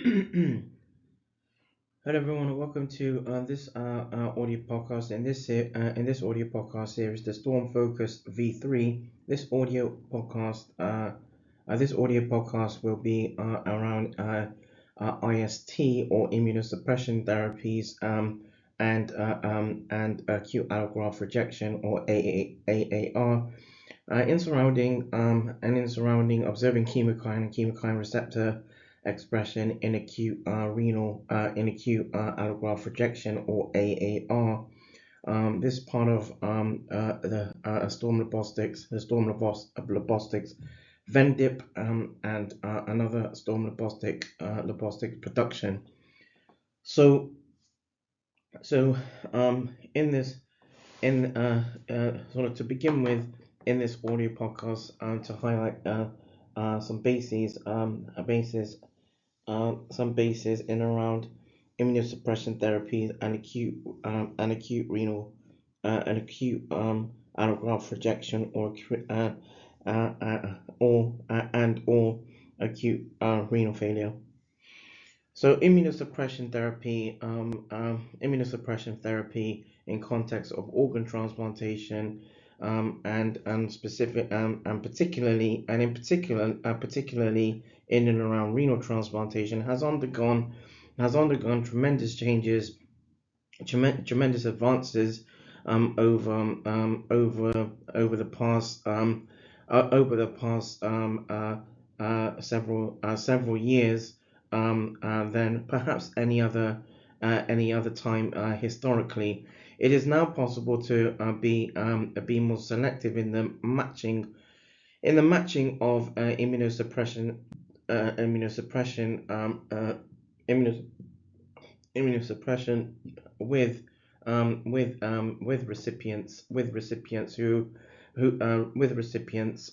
Hello everyone, and welcome to this audio podcast. In this audio podcast series, the Ztorm Focus V3. This audio podcast will be around IST or immunosuppression therapies, and acute allograft rejection or AAR. In surrounding observing chemokine and chemokine receptor expression in acute allograft rejection or AAR. This part of the Ztorm Lipostics Vendip, and another Ztorm Lipostics production. So in this in sort of to begin with, in this audio podcast, to highlight some bases some bases in around immunosuppression therapies and acute renal and acute allograft rejection or acute renal failure. So immunosuppression therapy in context of organ transplantation, and specific and particularly and in particular particularly in and around renal transplantation has undergone tremendous changes, tremendous advances over the past several years, than perhaps any other time historically. It is now possible to be more selective in the matching of immunosuppression with recipients who with recipients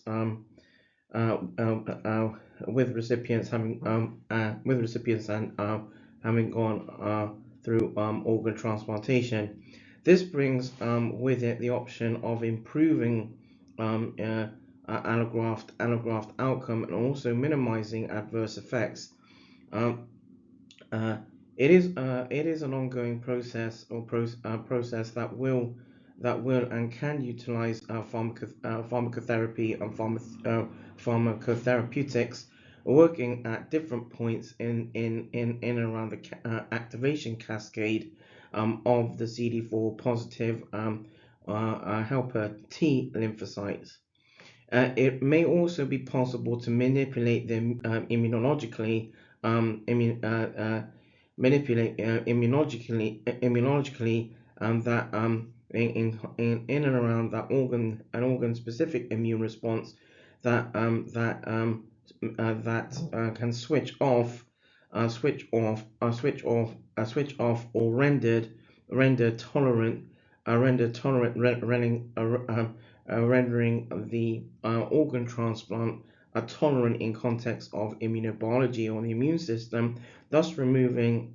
having gone through organ transplantation. This brings with it the option of improving allograft outcome and also minimizing adverse effects. It is an ongoing process process that will and can utilize pharmacotherapy and pharmacotherapeutics, working at different points in and around the activation cascade of the CD4 positive helper T lymphocytes. It may also be possible to manipulate them immunologically, that in and around that organ specific immune response that can switch off or rendered tolerant rendering the organ transplant tolerant in context of immunobiology or the immune system, thus removing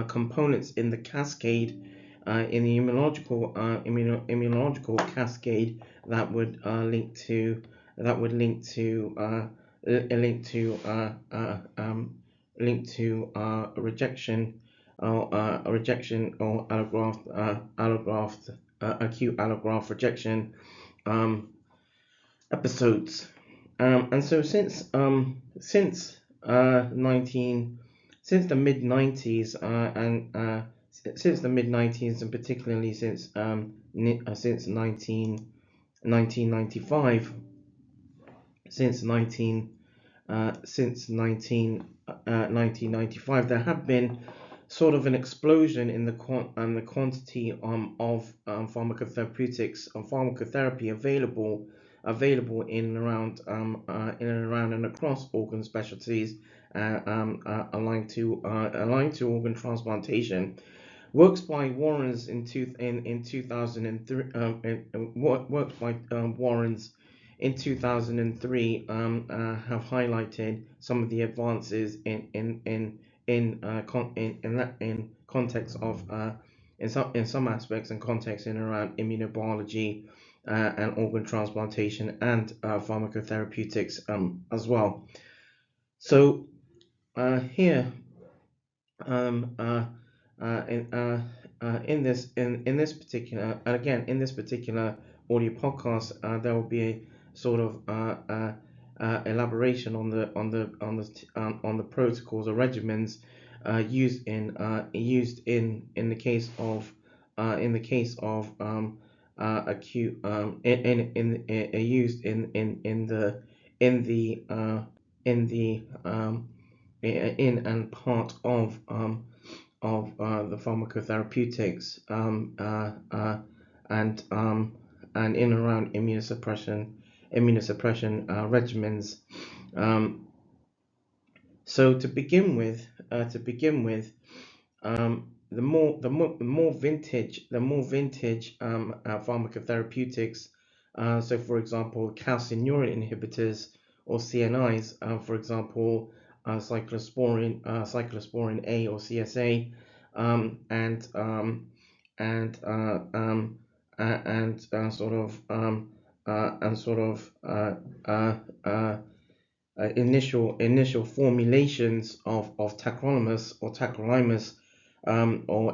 components in the cascade, in the immunological cascade that would link to rejection or acute allograft rejection episodes. And so since the mid 90s, and particularly since 1995, since 1995, there have been sort of an explosion in the quantity of pharmacotherapeutics and pharmacotherapy available in and around and across organ specialties, aligned to organ transplantation. Works by Warrens in 2003. Works by Warrens in 2003 have highlighted some of the advances in context of in some aspects and contexts in around immunobiology and organ transplantation and pharmacotherapeutics as well. So here in this particular, and again in this particular audio podcast, there will be a sort of elaboration on the protocols or regimens used in the case of acute used in the in the in the in and part of the pharmacotherapeutics and in around immunosuppression regimens. So to begin with, the more vintage pharmacotherapeutics. So for example, calcineurin inhibitors or CNIs, for example, cyclosporin A or CSA, initial formulations of tacrolimus or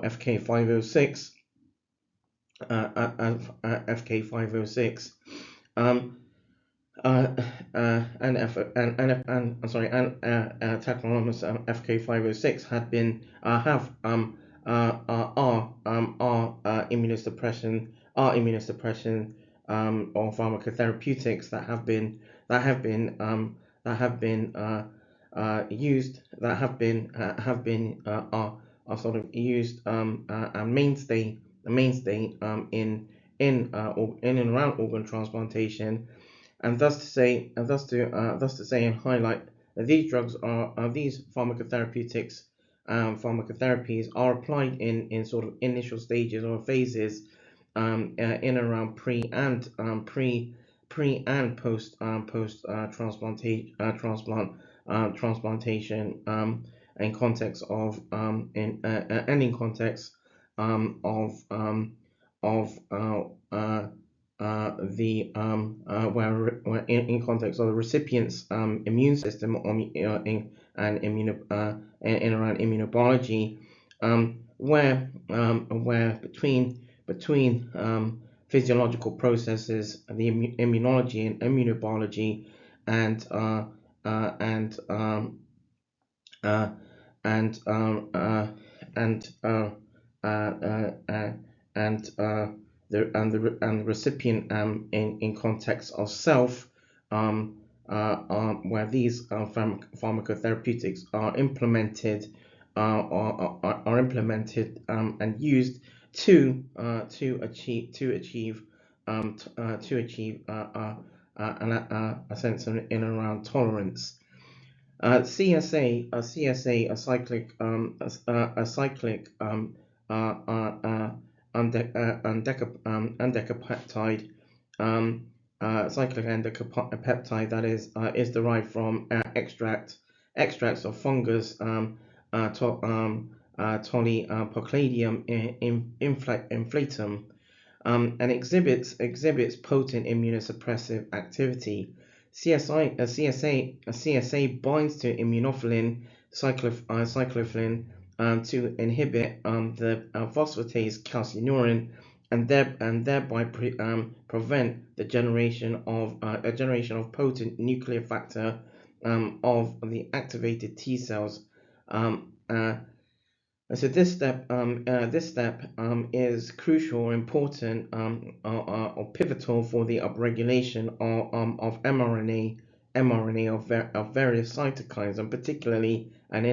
FK506 FK506 tacrolimus FK506 had been are immunosuppression or pharmacotherapeutics that have been used are sort of used a mainstay in and around organ transplantation, and thus to say and highlight that these drugs these pharmacotherapeutics pharmacotherapies are applied in sort of initial stages or phases in around pre and post transplantation in context of in context of the where in context of the recipient's immune system in around immunobiology, where between physiological processes, the immunology and immunobiology, and the recipient in context of self, where these pharmacotherapeutics are implemented and used to achieve a sense in around tolerance. CSA, a cyclic endocapeptide, cyclic endocapeptide that is derived from extracts of fungus Tolypocladium inflatum, and exhibits potent immunosuppressive activity. CSA binds to immunophilin cyclophilin to inhibit the phosphatase calcineurin, and thereby prevent the generation of potent nuclear factor of the activated T cells. So this step is crucial or important or pivotal for the upregulation of mRNA of various cytokines, and particularly in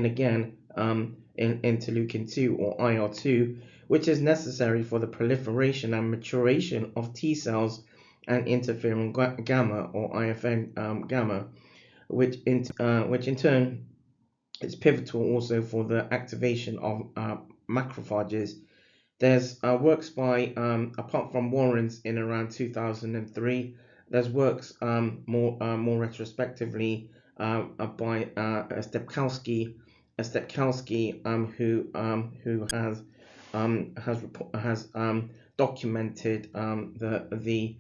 interleukin-2 or IL-2, which is necessary for the proliferation and maturation of T cells, and interferon gamma or IFN gamma, which in turn is pivotal also for the activation of macrophages. There's works by, apart from Warren's in around 2003, there's works more retrospectively by Stepkowski, who has documented the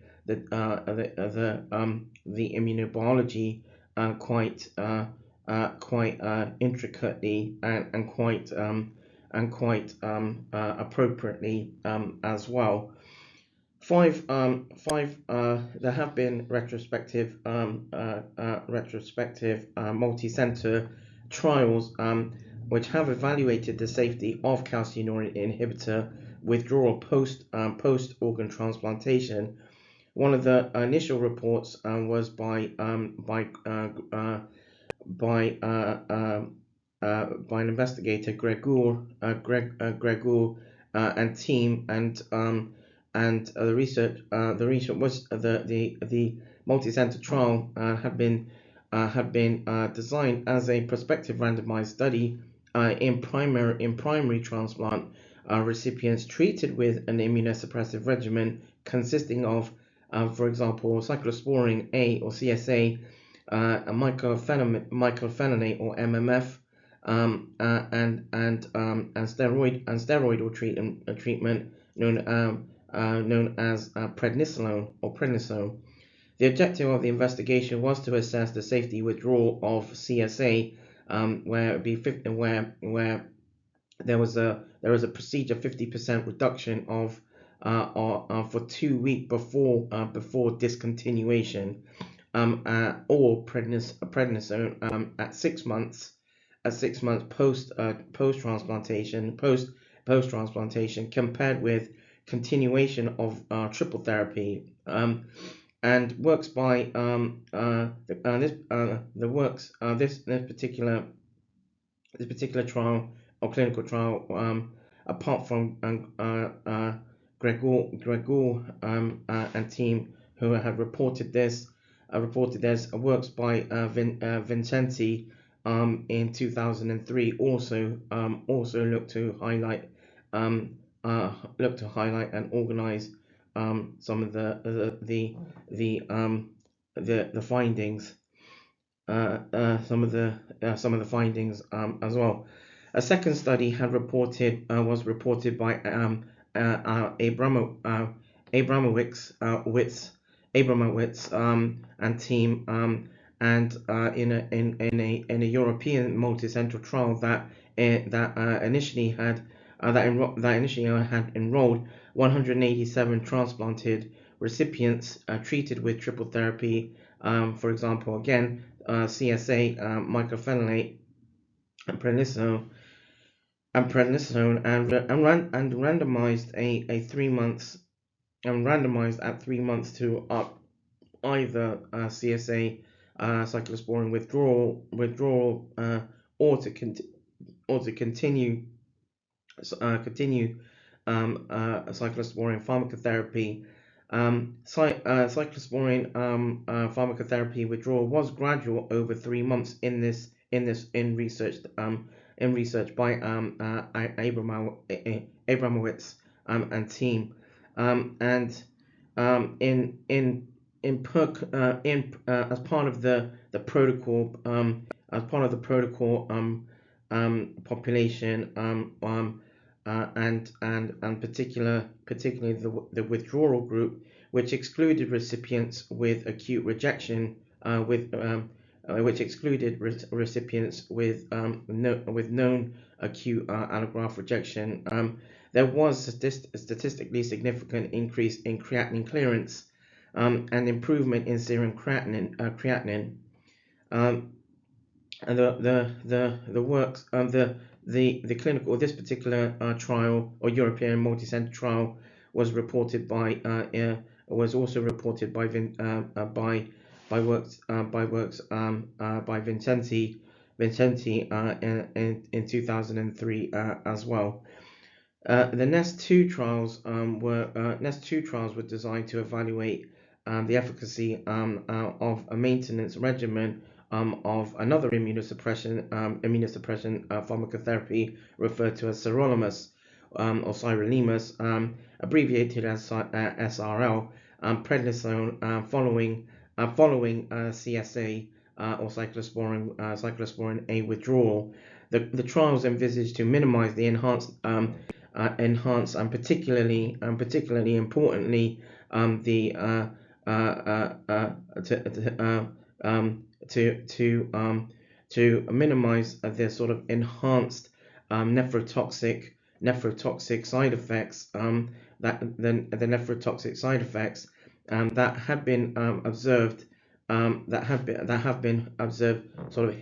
immunobiology quite intricately and quite appropriately as well. There have been retrospective multi-center trials which have evaluated the safety of calcineurin inhibitor withdrawal post organ transplantation. One of the initial reports was by an investigator, Gregor and team, and the research was the multi-center trial had been designed as a prospective randomized study in primary transplant recipients treated with an immunosuppressive regimen consisting of, for example, cyclosporine A or CSA, a mycophenolate or MMF, and steroidal treatment known as prednisolone or prednisone. The objective of the investigation was to assess the safety withdrawal of CSA, where there was a procedure 50% reduction of for 2 weeks before discontinuation, or prednisone at 6 months post transplantation compared with continuation of triple therapy. And works by this particular trial or clinical trial, apart from Gregor and team who had reported this, works by Vincenti in 2003 also looked to highlight and organize some of the findings, some of the findings as well. A second study was reported by Abramowitz and team, and in a European multi-center trial that initially had enrolled 187 transplanted recipients treated with triple therapy, for example, again, CSA, mycophenolate, and prednisone, and randomized at 3 months to either CSA cyclosporine withdrawal or to continue cyclosporine pharmacotherapy. Cyclosporine pharmacotherapy withdrawal was gradual over 3 months in research by Abramowitz and team, and as part of the protocol, population, and particularly the withdrawal group, which excluded recipients with acute rejection, which excluded recipients with known acute allograft rejection. There was a statistically significant increase in creatinine clearance, and improvement in serum creatinine. And the works the clinical, this particular trial or European multi-center trial was reported by also reported by Vincenti in 2003 as well. The NEST 2 trials were designed to evaluate the efficacy of a maintenance regimen of another immunosuppression pharmacotherapy referred to as sirolimus or sirolimus, abbreviated as SRL, prednisone, following CSA or cyclosporine A withdrawal. The trials envisaged to minimize the enhanced enhance, and particularly importantly, the to minimize the sort of enhanced nephrotoxic side effects, that the nephrotoxic side effects that have been observed, that have been observed sort of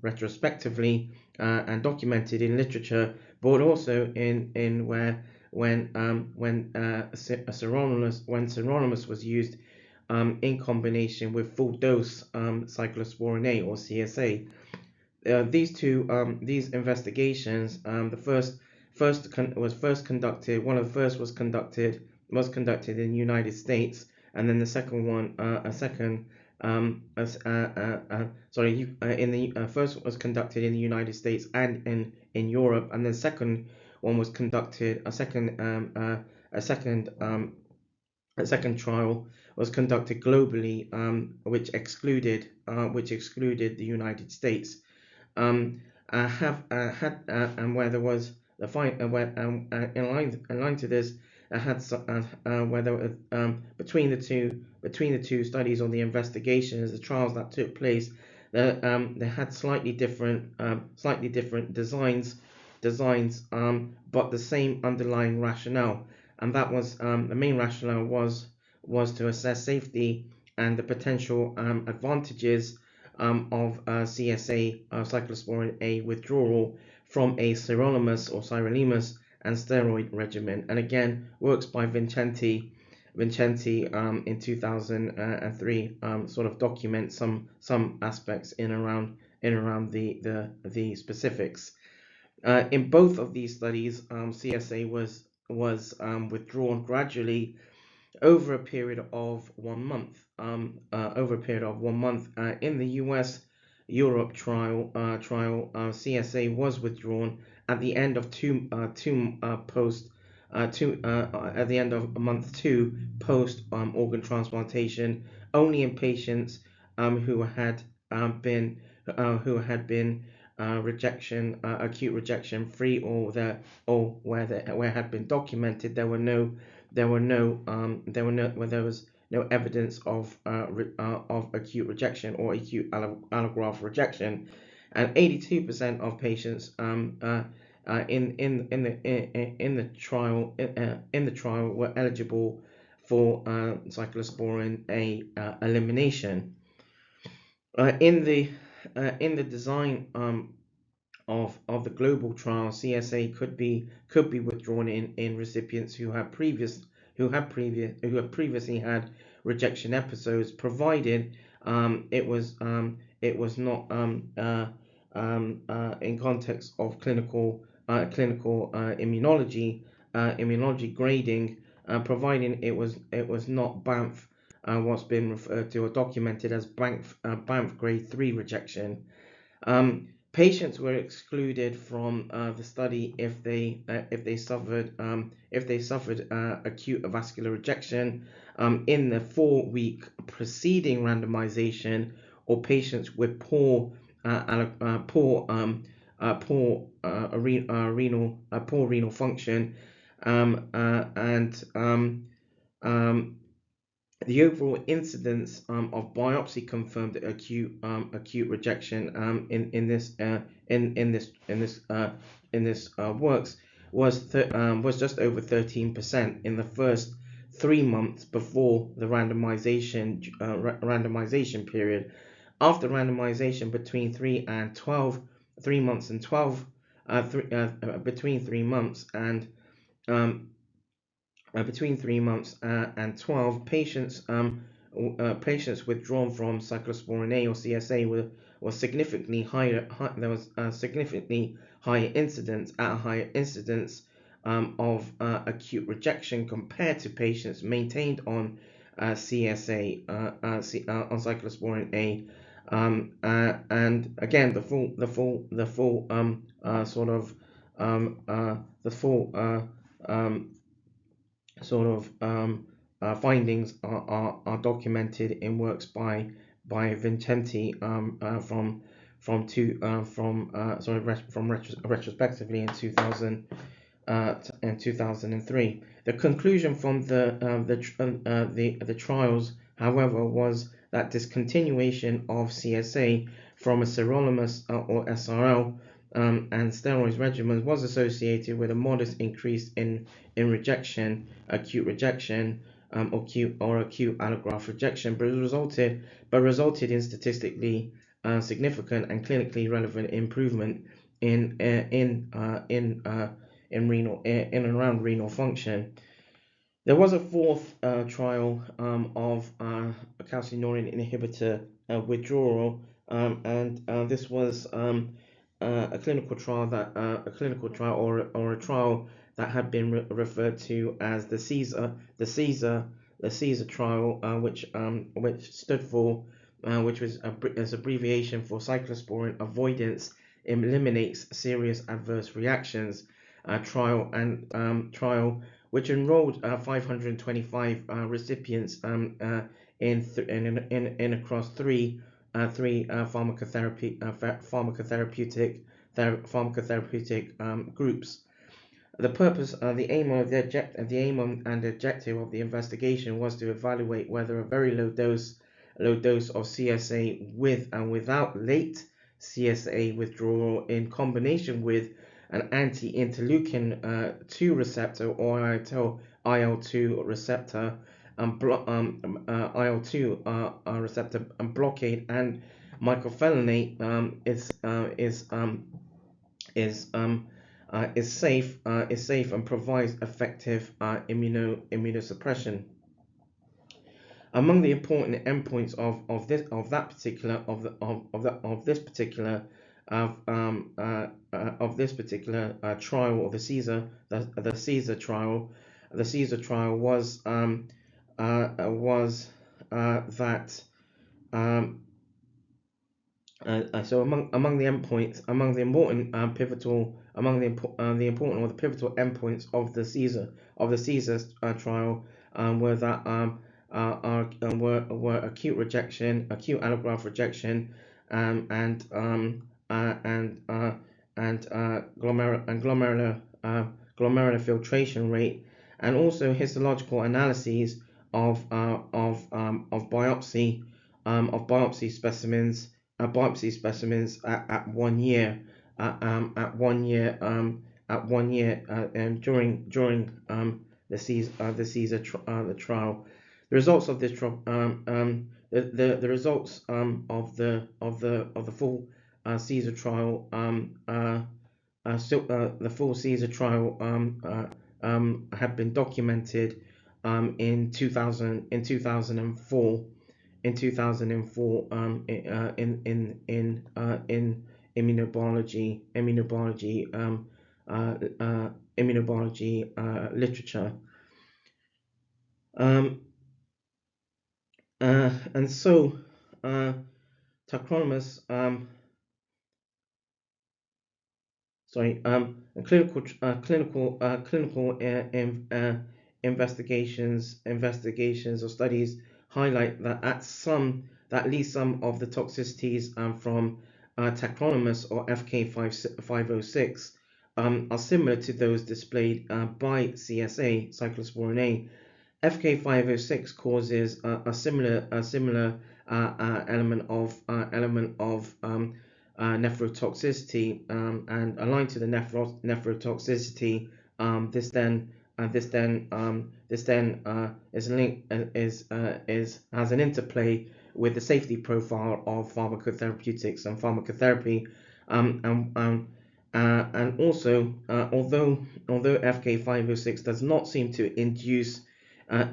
retrospectively and documented in literature, but also in where when sirolimus was used in combination with full dose cyclosporin A or CSA. These investigations, the first conducted. One of the first was conducted in the United States, and then the second one, first was conducted in the United States and in Europe, and the second one was conducted a second trial was conducted globally, which excluded the United States. And where there was the fight, in line to this, where there was, between the two studies or the investigations, the trials that took place, they had slightly different designs, but the same underlying rationale, and that was the main rationale was to assess safety and the potential advantages of CSA, cyclosporin A withdrawal from a sirolimus or sirolimus and steroid regimen. And again, works by Vincenti in 2003 sort of document some aspects in around the specifics. In both of these studies, CSA was withdrawn gradually over a period of 1 month. In the U.S. Europe trial, CSA was withdrawn at the end of at the end of month 2 post organ transplantation, only in patients who had been acute rejection free, or where had been documented there was no evidence of acute rejection or acute allograft rejection, and 82% of patients in the trial were eligible for cyclosporin A elimination. In the design of the global trial, CSA could be withdrawn in recipients who had previously had rejection episodes, provided it was not in context of clinical immunology grading, providing it was not BAMF, what's been referred to or documented as BAMF grade 3 rejection. Patients were excluded from the study if they suffered acute vascular rejection in the 4-week preceding randomization, or patients with poor renal function, the overall incidence of biopsy confirmed acute rejection in this works was just over 13% in the first 3 months before the randomization period. After randomization between 3 months and 12 between 3 months and between 3 months and 12, patients withdrawn from cyclosporin A or CSA was significantly higher. There was a significantly higher incidence of acute rejection compared to patients maintained on CSA on cyclosporin A. And again, the full findings are documented in works by Vincenti retrospectively in in 2003. The conclusion from the trials, however, was that discontinuation of CSA from a sirolimus or SRL and steroids regimens was associated with a modest increase in rejection, acute rejection, acute allograft rejection, but resulted in statistically significant and clinically relevant improvement in and around renal function. There was a fourth trial of a calcineurin inhibitor withdrawal, and this was a clinical trial or a trial that had been referred to as the Caesar trial, which stood for which was as abbreviation for cyclosporin avoidance eliminates serious adverse reactions trial which enrolled 525 recipients in across three pharmacotherapeutic groups. The purpose, the aim and objective of the investigation was to evaluate whether a very low dose of CSA with and without late CSA withdrawal in combination with an anti-interleukin 2 receptor or IL-2 receptor IL-2 receptor blockade and mycophenolate is safe and provides effective immunosuppression. Among the important endpoints of this particular trial, or the Caesar trial, was that so among the endpoints, the pivotal endpoints of the Caesar trial were that were acute rejection, acute allograft rejection, and glomerular filtration rate, and also histological analyses of biopsy specimens at 1 year during the Caesar trial. The results of this trial, the results of the full Caesar trial, the full Caesar trial had been documented in 2004 in immunobiology literature. And so tacrolimus clinical investigations or studies highlight that at least some of the toxicities from tacrolimus or FK506 are similar to those displayed by CSA, cyclosporin A. FK506 causes a similar element of nephrotoxicity, and aligned to the nephrotoxicity. This then has an interplay with the safety profile of pharmacotherapeutics and pharmacotherapy, and also although FK506 does not seem to induce although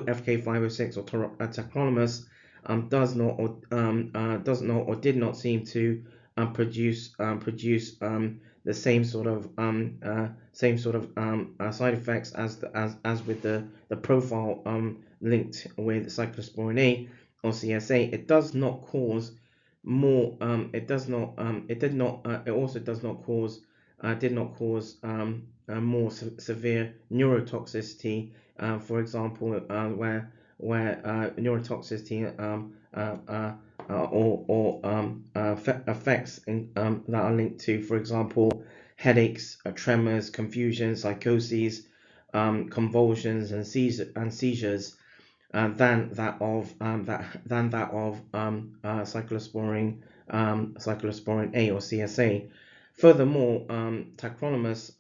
FK506 or tacrolimus does not or did not seem to produce the same sort of side effects as with the profile linked with cyclosporin A or CSA, it does not cause more. It also does not cause did not cause more severe neurotoxicity. For example, where neurotoxicity or effects that are linked to, for example, headaches, tremors, confusion, psychoses, convulsions, and seizures, than that of cyclosporine A or CSA. Furthermore, tacrolimus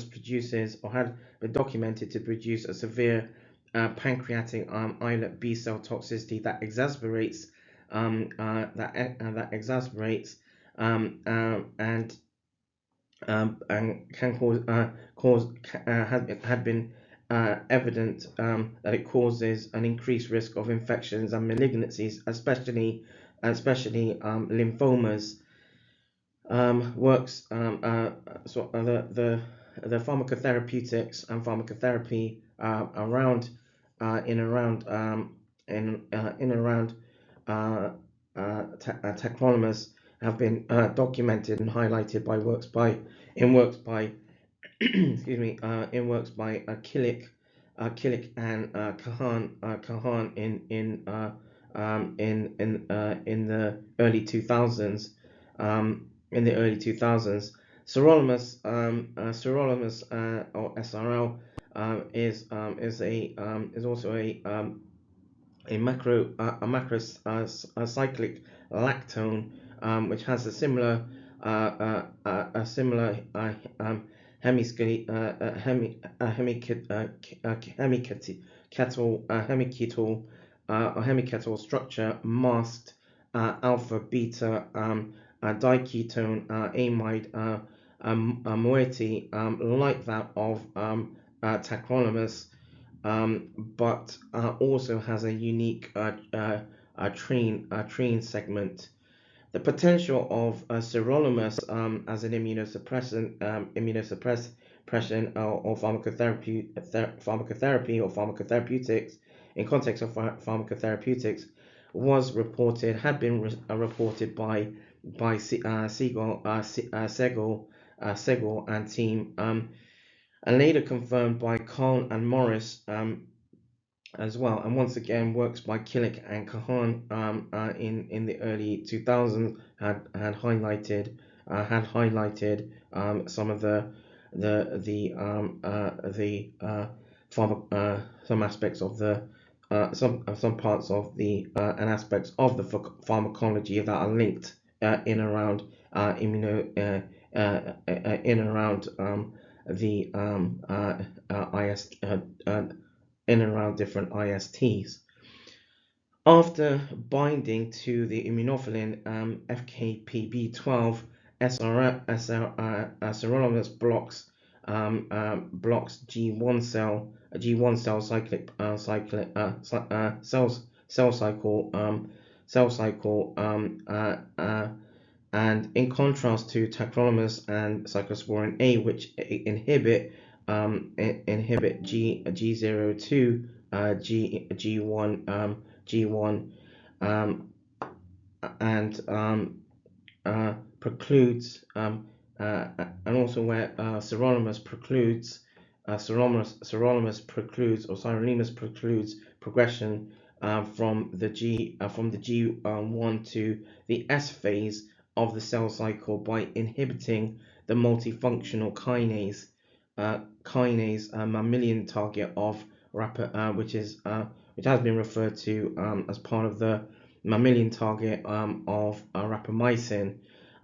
produces, or had been documented to produce, a severe pancreatic islet B cell toxicity that exacerbates and can had been evident that it causes an increased risk of infections and malignancies, especially lymphomas. Works the pharmacotherapeutics and pharmacotherapy around in around in around tacrolimus have been documented and highlighted by works by excuse me, in works by Killick and Kahan in the early 2000s. Sirolimus or SRL is also a macrocyclic lactone, which has a similar hemiketal structure, masked alpha beta diketone amide moiety, like that of tacrolimus, but also has a unique trine segment. The potential of sirolimus as an immunosuppression or pharmacotherapy or pharmacotherapeutics in context of pharmacotherapeutics had been reported by Segel and team, and later confirmed by Kahn and Morris as well, and once again works by Killick and Kahan in the early 2000s had highlighted some of some aspects of the some parts of the and aspects of the pharmacology that are linked in around the in and around different ISTs. After binding to the immunophilin FKPB12, sirolimus blocks G1 cell cyclic cell cycle, and in contrast to tacrolimus and cyclosporine A, which inhibit G02 G1 and precludes and also where sirolimus precludes progression from the G1 to the S phase of the cell cycle by inhibiting the multifunctional kinase mammalian target of which has been referred to as part of the mammalian target of rapamycin.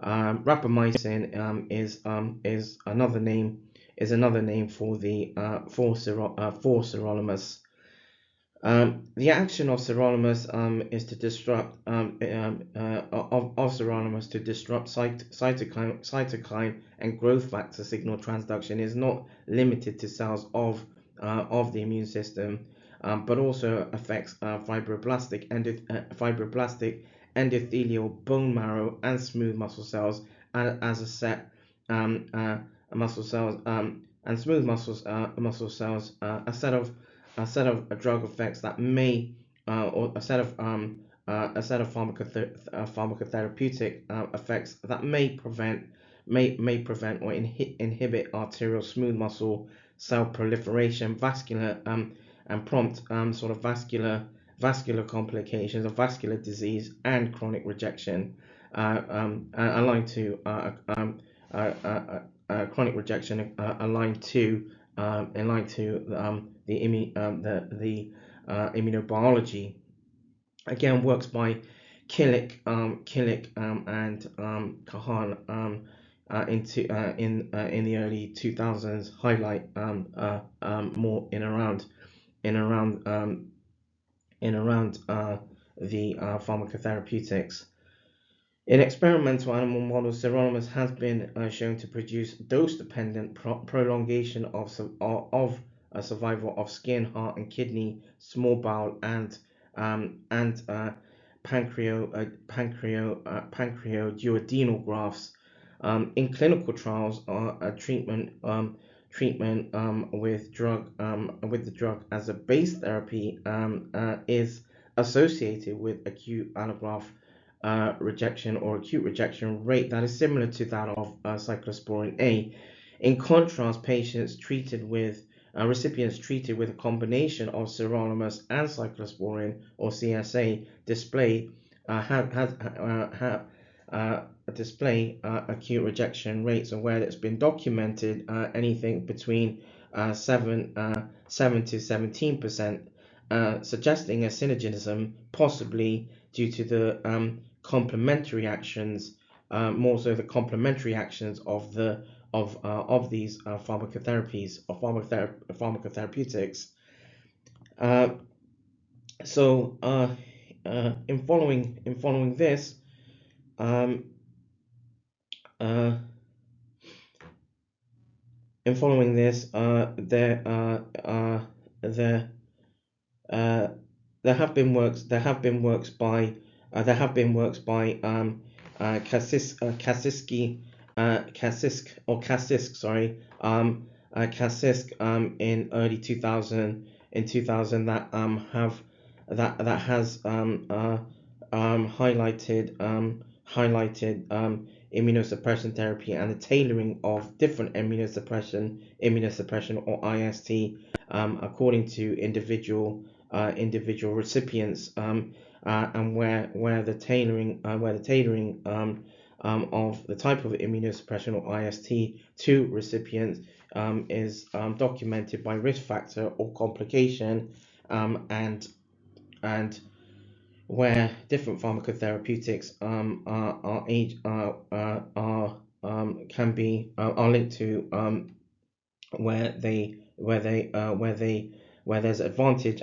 Rapamycin is another name for the for sirolimus. The action of sirolimus is to disrupt sirolimus to disrupt cytokine and growth factor signal transduction is not limited to cells of the immune system, but also affects fibroblastic endothelial bone marrow and smooth muscle cells, as a set muscle cells and smooth muscle cells, a set of drug effects that may or a set of pharmacotherapeutic effects that may prevent or inhibit arterial smooth muscle cell proliferation, vascular and prompt sort of vascular complications of vascular disease and chronic rejection, aligned to chronic rejection, aligned to the immunobiology. Again, works by Killick and Kahan in the early 2000s highlight more in around the pharmacotherapeutics. In experimental animal models, sirolimus has been shown to produce dose-dependent prolongation of survival of skin, heart, and kidney, small bowel, and pancreoduodenal grafts. In clinical trials, treatment with the drug as a base therapy is associated with acute allograft rejection or acute rejection rate that is similar to that of cyclosporine A. In contrast, recipients treated with a combination of sirolimus and cyclosporine or CSA display acute rejection rates, and where it's been documented anything between 7 to 17%, suggesting a synergism, possibly due to the complementary actions, more so the complementary actions of these pharmacotherapies or pharmacotherapeutics. In following this, there have been works by Kasisk in early 2000 that has highlighted immunosuppression therapy and the tailoring of different immunosuppression or IST according to individual recipients, and where the tailoring of the type of immunosuppression or IST to recipients is documented by risk factor or complication, and where different pharmacotherapeutics are linked to where there's advantage,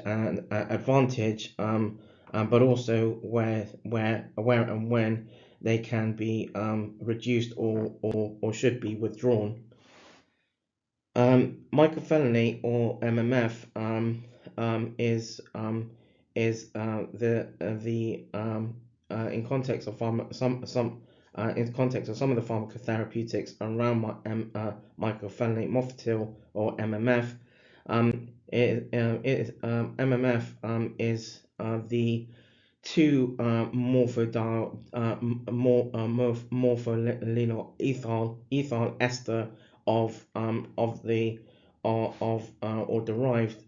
but also where and when they can be reduced or should be withdrawn. Mycophenolate or MMF is in context of some of the pharmacotherapeutics around mycophenolate mofetil or MMF. MMF is the 2 morpholynyl ethyl ester of derived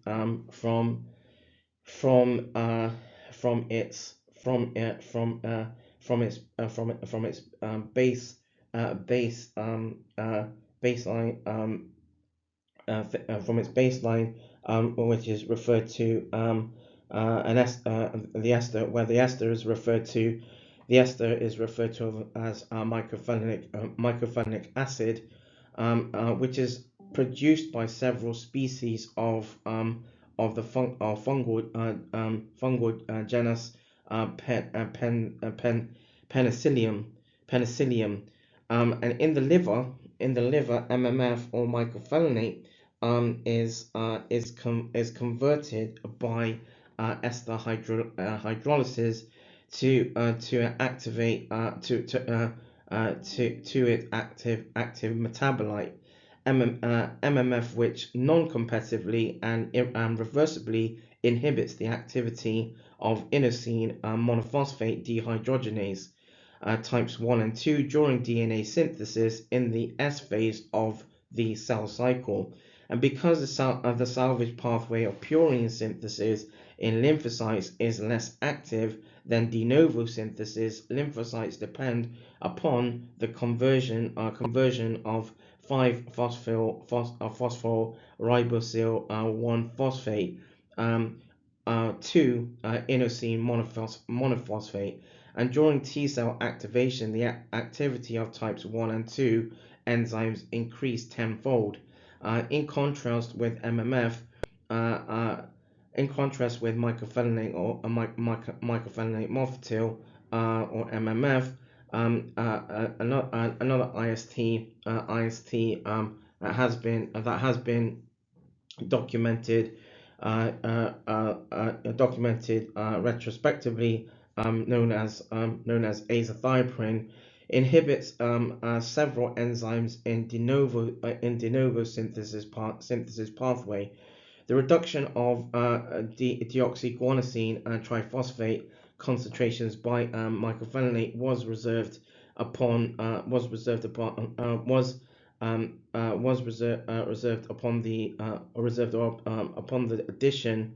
from its baseline, which is referred to the ester, where the ester is referred to as mycophenolic acid, which is produced by several species of the fungal genus Penicillium, and in the liver, MMF or mycophenolate is converted by ester hydrolysis to activate to its active metabolite MMF, which non-competitively and reversibly inhibits the activity of inosine monophosphate dehydrogenase types 1 and 2 during DNA synthesis in the S phase of the cell cycle. And because the salvage pathway of purine synthesis in lymphocytes is less active than de novo synthesis, lymphocytes depend upon the conversion of 5-phosphorybosylate 1 phosphate to inosine monophosphate. And during T cell activation, the activity of types 1 and 2 enzymes increase tenfold. In contrast with MMF, in contrast with mycophenolate or mycophenolate mofetil or MMF, another IST that has been documented retrospectively, known as azathioprine, inhibits several enzymes in de novo synthesis pathway. The reduction of deoxyguanosine triphosphate concentrations by mycophenolate was reserved upon reserved upon the addition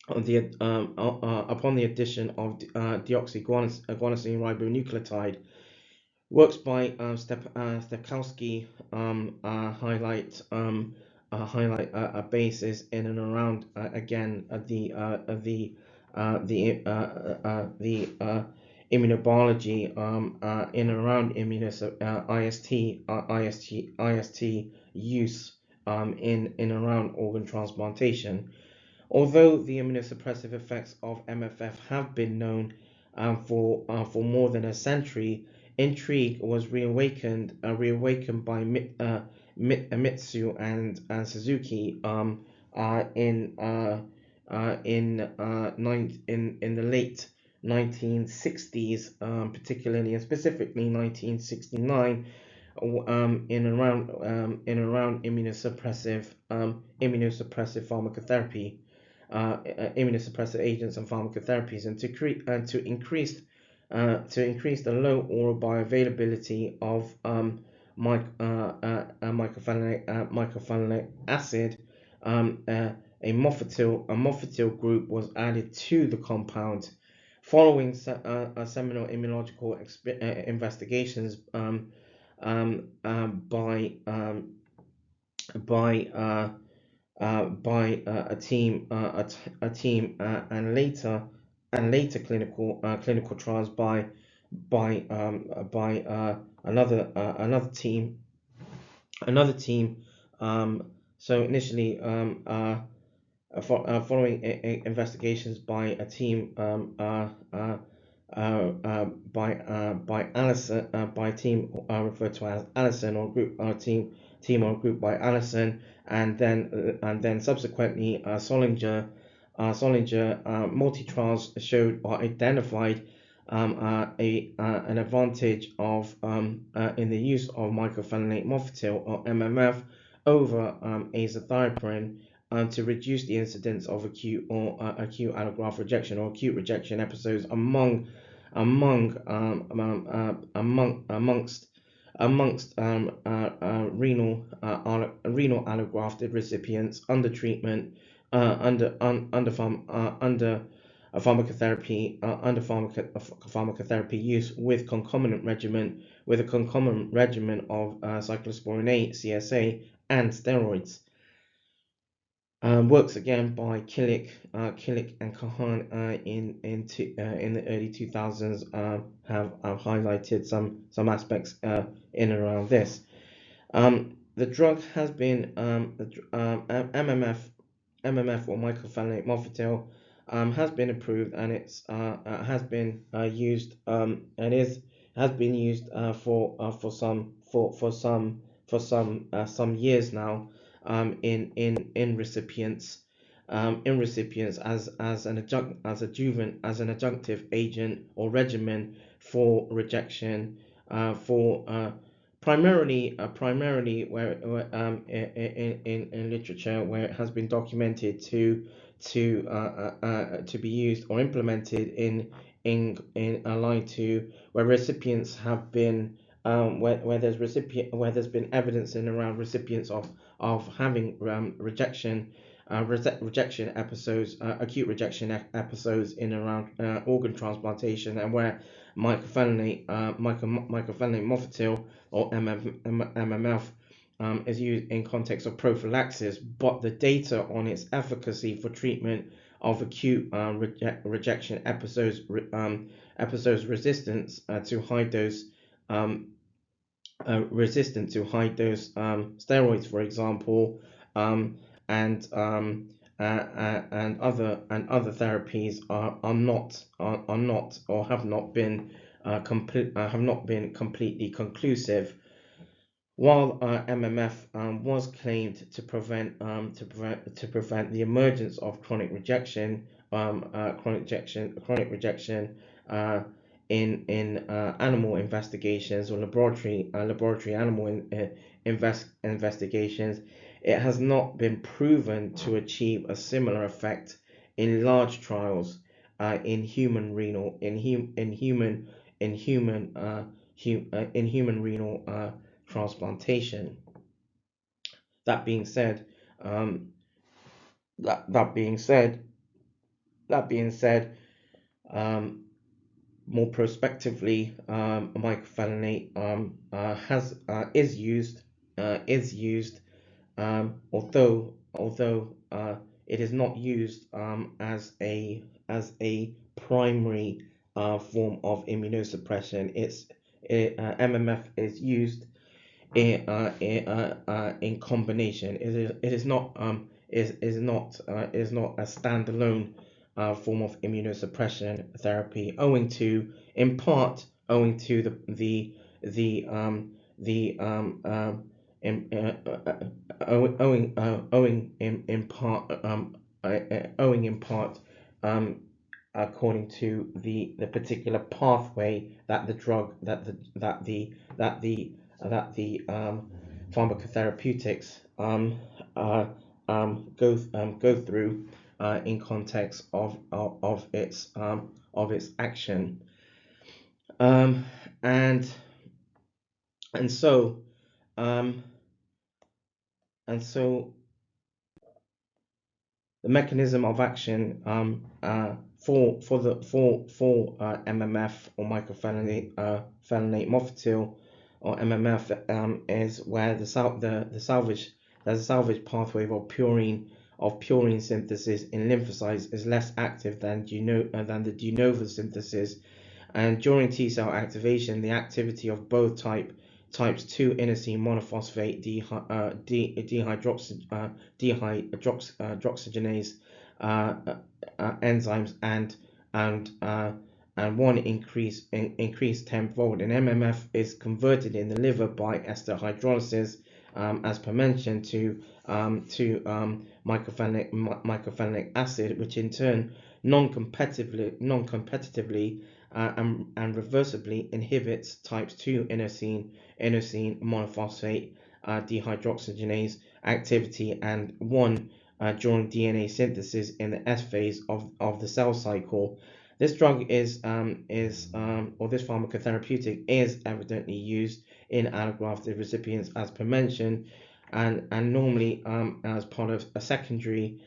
upon the addition of deoxyguanosine ribonucleotide. Works by Stepkowski highlight bases in and around again the immunobiology in and around IST use in and around organ transplantation. Although the immunosuppressive effects of MFF have been known for more than a century, intrigue was reawakened by Mitsu and Suzuki in the late 1960s, particularly and specifically 1969, in around immunosuppressive pharmacotherapy, immunosuppressive agents and pharmacotherapies, and to increase the low oral bioavailability of mycophenolate acid. A mofetil group was added to the compound following seminal immunological investigations by a team and later clinical trials by another team. So initially, following investigations by a team by Allison, by a team referred to as Allison, or group by Allison, and then subsequently Solinger multi-trials showed or identified an advantage of in the use of mycophenolate mofetil or MMF over azathioprine to reduce the incidence of acute allograft rejection or acute rejection episodes amongst renal allografted recipients under treatment under pharmacotherapy use with a concomitant regimen of cyclosporine A, CSA, and steroids. Works again by Killick and Kahan in the early 2000s have highlighted some aspects in and around this. The drug has been MMF or mycophenolate mofetil has been approved, and it's has been used for some years now in recipients as an adjunctive agent or regimen for rejection for primarily where in literature where it has been documented to be used or implemented in a line to where recipients have been where there's been evidence in around recipients of having rejection episodes, acute rejection episodes in around organ transplantation, and where mycophenolate mofetil or MMF is used in context of prophylaxis, but the data on its efficacy for treatment of acute rejection episodes resistance to high dose resistant to high dose steroids, for example, and other therapies are not or have not been completely conclusive. While MMF was claimed to prevent the emergence of chronic rejection, uh, in animal investigations or laboratory animal investigations, it has not been proven to achieve a similar effect in large trials in human renal transplantation. That being said, um, that being said, um, more prospectively, mycophenolate is used, although it is not used as a primary form of immunosuppression. MMF is used in combination. It is not a standalone form of immunosuppression therapy, owing to owing in part according to the particular pathway that the drug that the pharmacotherapeutics go through in context of its action, um, and and so um, and so the mechanism of action for MMF or mycophenolate mofetil or MMF is where the salvage there's a salvage pathway of purine synthesis in lymphocytes is less active than than the de novo synthesis, and during T cell activation, the activity of both types 2 inosine monophosphate dehydroxygenase enzymes and one increased tenfold. And MMF is converted in the liver by ester hydrolysis, as per mentioned, to mycophenolic acid, which in turn non-competitively and reversibly inhibits types 2 inosine monophosphate dehydroxygenase activity and 1 during DNA synthesis in the S phase of the cell cycle. This drug or this pharmacotherapeutic is evidently used in allografted recipients, as per mentioned, and normally as part of a secondary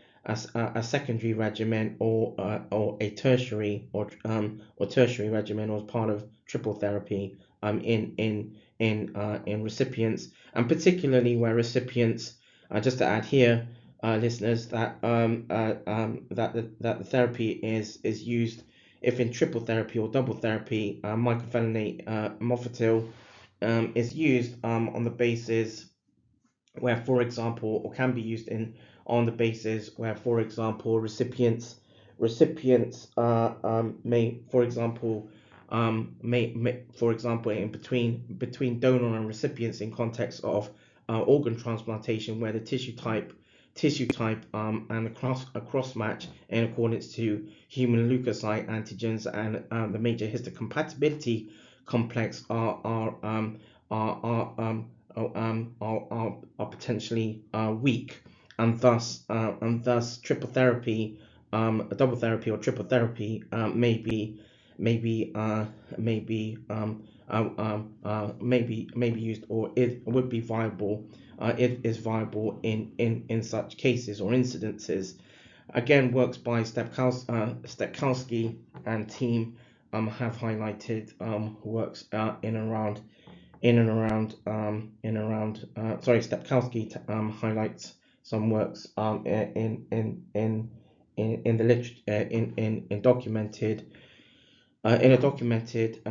regimen or a tertiary regimen, or as part of triple therapy in recipients, and particularly where recipients, just to add here, listeners, that the therapy is used if in triple therapy or double therapy, mycophenolate mofetil is used on the basis where, for example, or can be used on the basis where, for example, recipients may, for example, in between donor and recipients in context of organ transplantation, where the tissue type and a cross match in accordance to human leukocyte antigens and the major histocompatibility complex are potentially weak, and thus triple therapy, a double therapy or triple therapy may be may be used, or it would be viable. It is viable in such cases or incidences. Again, works by Stepkowski and team have highlighted works Stepkowski highlights some works in the literature in documented in a documented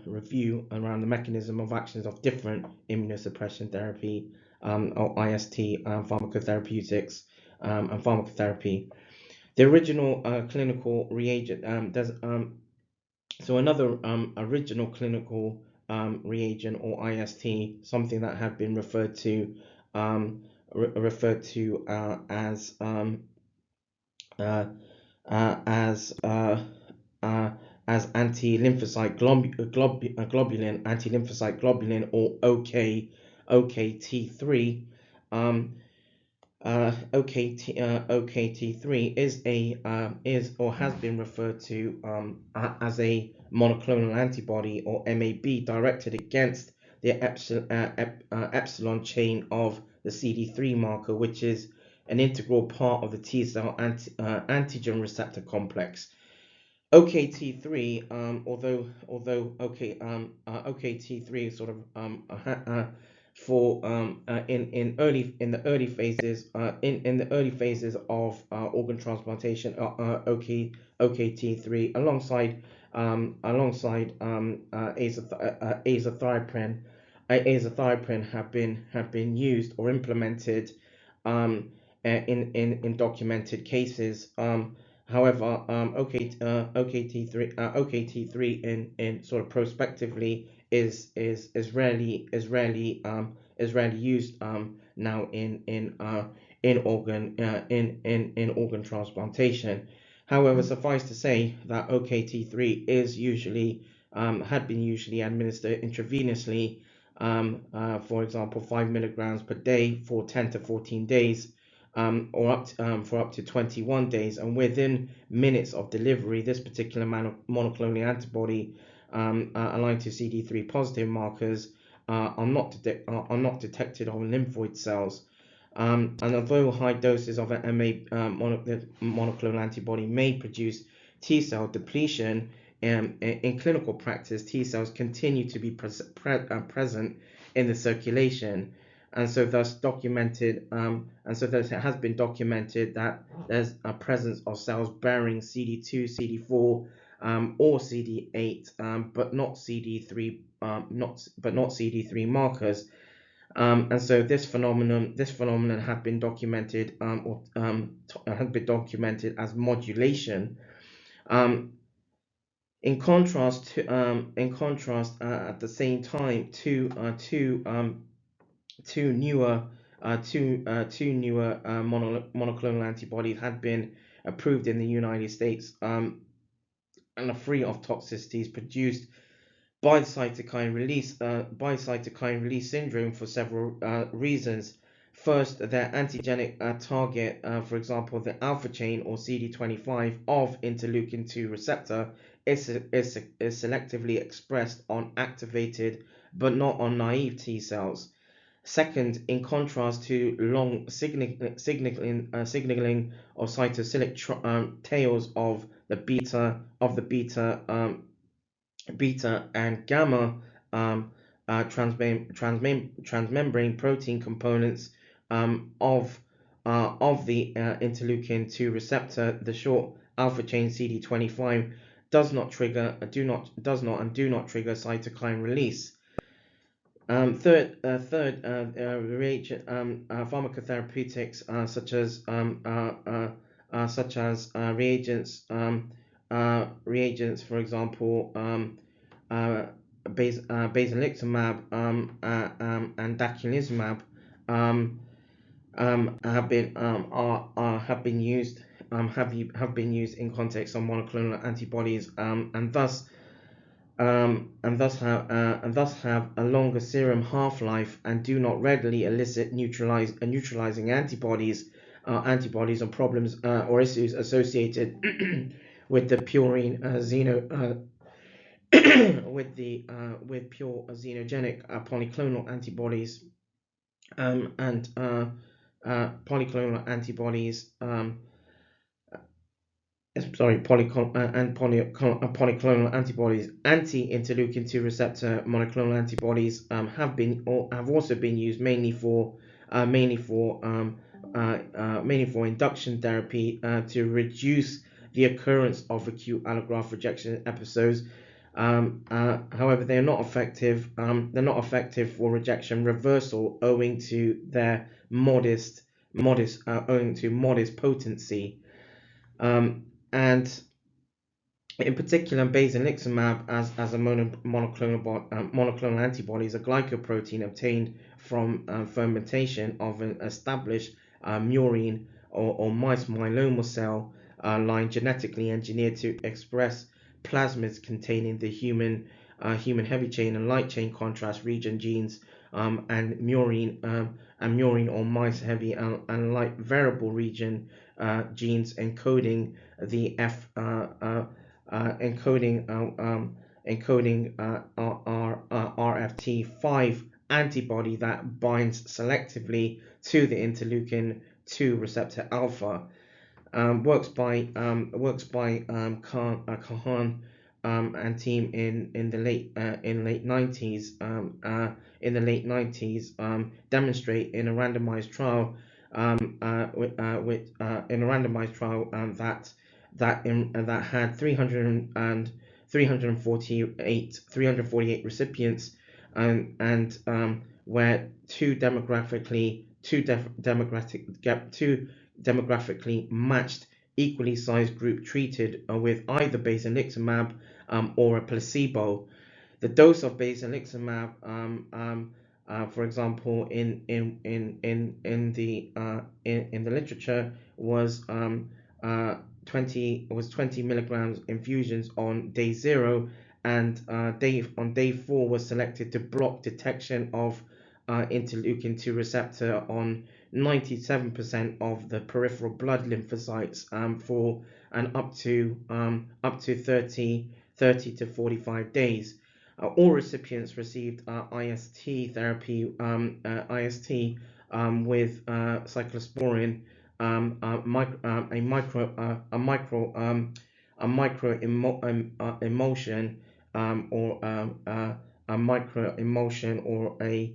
review around the mechanism of actions of different immunosuppression therapy, or IST, pharmacotherapeutics, and pharmacotherapy. The original clinical reagent, another original clinical reagent or IST, something that had been referred to as anti-lymphocyte globulin, or OKT3. OKT3 is or has been referred to as a monoclonal antibody, or MAB, directed against the epsilon chain of the CD3 marker, which is an integral part of the T cell antigen receptor complex. OKT3, OKT3 is sort of in the early phases of organ transplantation, OKT3 alongside azathioprine have been used or implemented in documented cases. However, OKT3 in sort of prospectively is rarely used now in organ transplantation. However, suffice to say that OKT3 is usually had been usually administered intravenously, for example 5 milligrams per day for 10 to 14 days. Or for up to 21 days, and within minutes of delivery, this particular monoclonal antibody aligned to CD3 positive markers are not detected on lymphoid cells. And although high doses of an monoclonal antibody may produce T cell depletion, in clinical practice, T cells continue to be present in the circulation. And so thus it has been documented that there's a presence of cells bearing CD2, CD4, or CD8, but not CD3, CD3 markers. And so this phenomenon have been documented as modulation. In contrast, at the same time, two newer monoclonal antibodies had been approved in the United States, and are free of toxicities produced by cytokine release syndrome for several reasons. First, their antigenic target, for example, the alpha chain or CD25 of interleukin 2 receptor, is selectively expressed on activated but not on naive T cells. Second, in contrast to long signaling or cytosolic tails of the beta and gamma transmembrane protein components of the interleukin 2 receptor, the short alpha chain CD25 does not trigger cytokine release. Third, reagent pharmacotherapeutics such as reagents, for example, basiliximab and daculizumab have been used in context of monoclonal antibodies, and thus have a longer serum half-life and do not readily elicit neutralizing antibodies or problems or issues associated with the purine with pure xenogenic polyclonal antibodies and polyclonal antibodies polyclonal antibodies, anti-interleukin 2 receptor monoclonal antibodies have also been used mainly for induction therapy to reduce the occurrence of acute allograft rejection episodes. However, they're not effective. They're not effective for rejection reversal owing to their modest potency. And in particular, basiliximab as a monoclonal antibody is a glycoprotein obtained from fermentation of an established murine or mice myeloma cell line genetically engineered to express plasmids containing the human heavy chain and light chain contrast region genes and murine or mice heavy and light variable region genes encoding the RFT5 antibody that binds selectively to the interleukin 2 receptor alpha. Works by Kahan and team in the late 90s demonstrate in a randomized trial that had 348 recipients and where two demographically matched equally sized group treated with either basiliximab or a placebo. The dose of basiliximab, for example, in the literature was 20 milligrams infusions on day 0, and on day 4 was selected to block detection of interleukin 2 receptor on 97% of the peripheral blood lymphocytes for up to 30 to 45 days. All recipients received IST therapy, with cyclosporin, a micro emulsion, or a micro emulsion, or a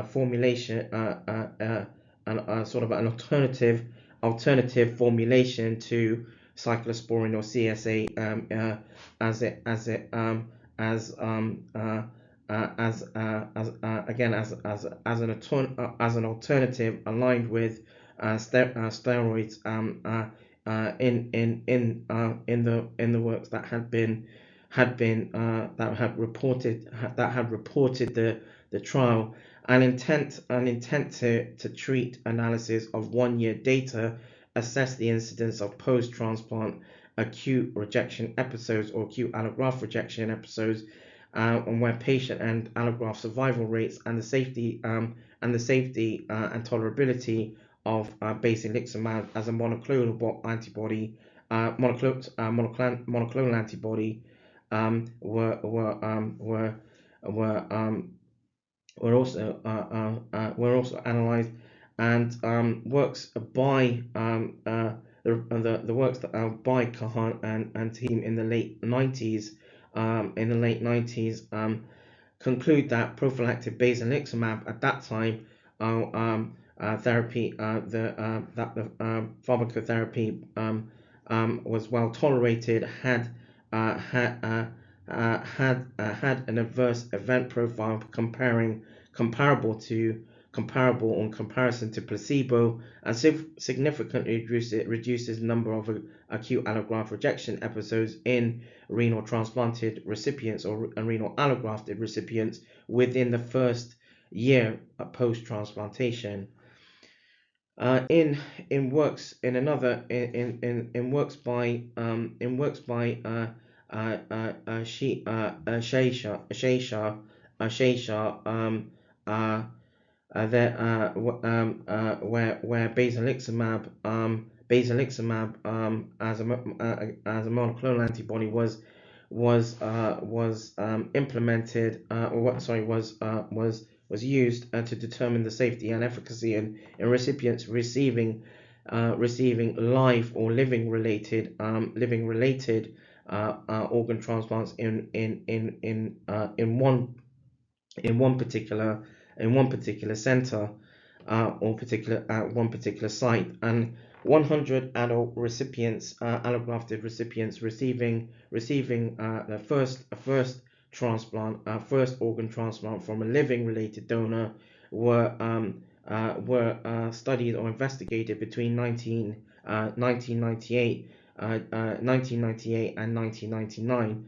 formulation, sort of an alternative formulation to cyclosporin or CSA, as an alternative aligned with steroids in the works that had reported the trial. An intent to treat analysis of 1 year data assess the incidence of post-transplant acute rejection episodes or acute allograft rejection episodes, and where patient and allograft survival rates and the safety and tolerability of basiliximab as a monoclonal antibody, monoclonal antibody, were also analyzed, and works by the works that by Kahan and team in the late 90s conclude that prophylactic basiliximab at that time therapy that the pharmacotherapy was well tolerated, had an adverse event profile comparable in comparison to placebo, and significantly reduces the number of acute allograft rejection episodes in renal transplanted recipients or renal allografted recipients within the first year post transplantation. In works by where basiliximab as a monoclonal antibody implemented, was used to determine the safety and efficacy in recipients receiving live or living related organ transplants in one particular center, or particular at one particular site. And 100 adult recipients, allografted recipients receiving the first organ transplant from a living related donor were studied or investigated between 1998 and 1999.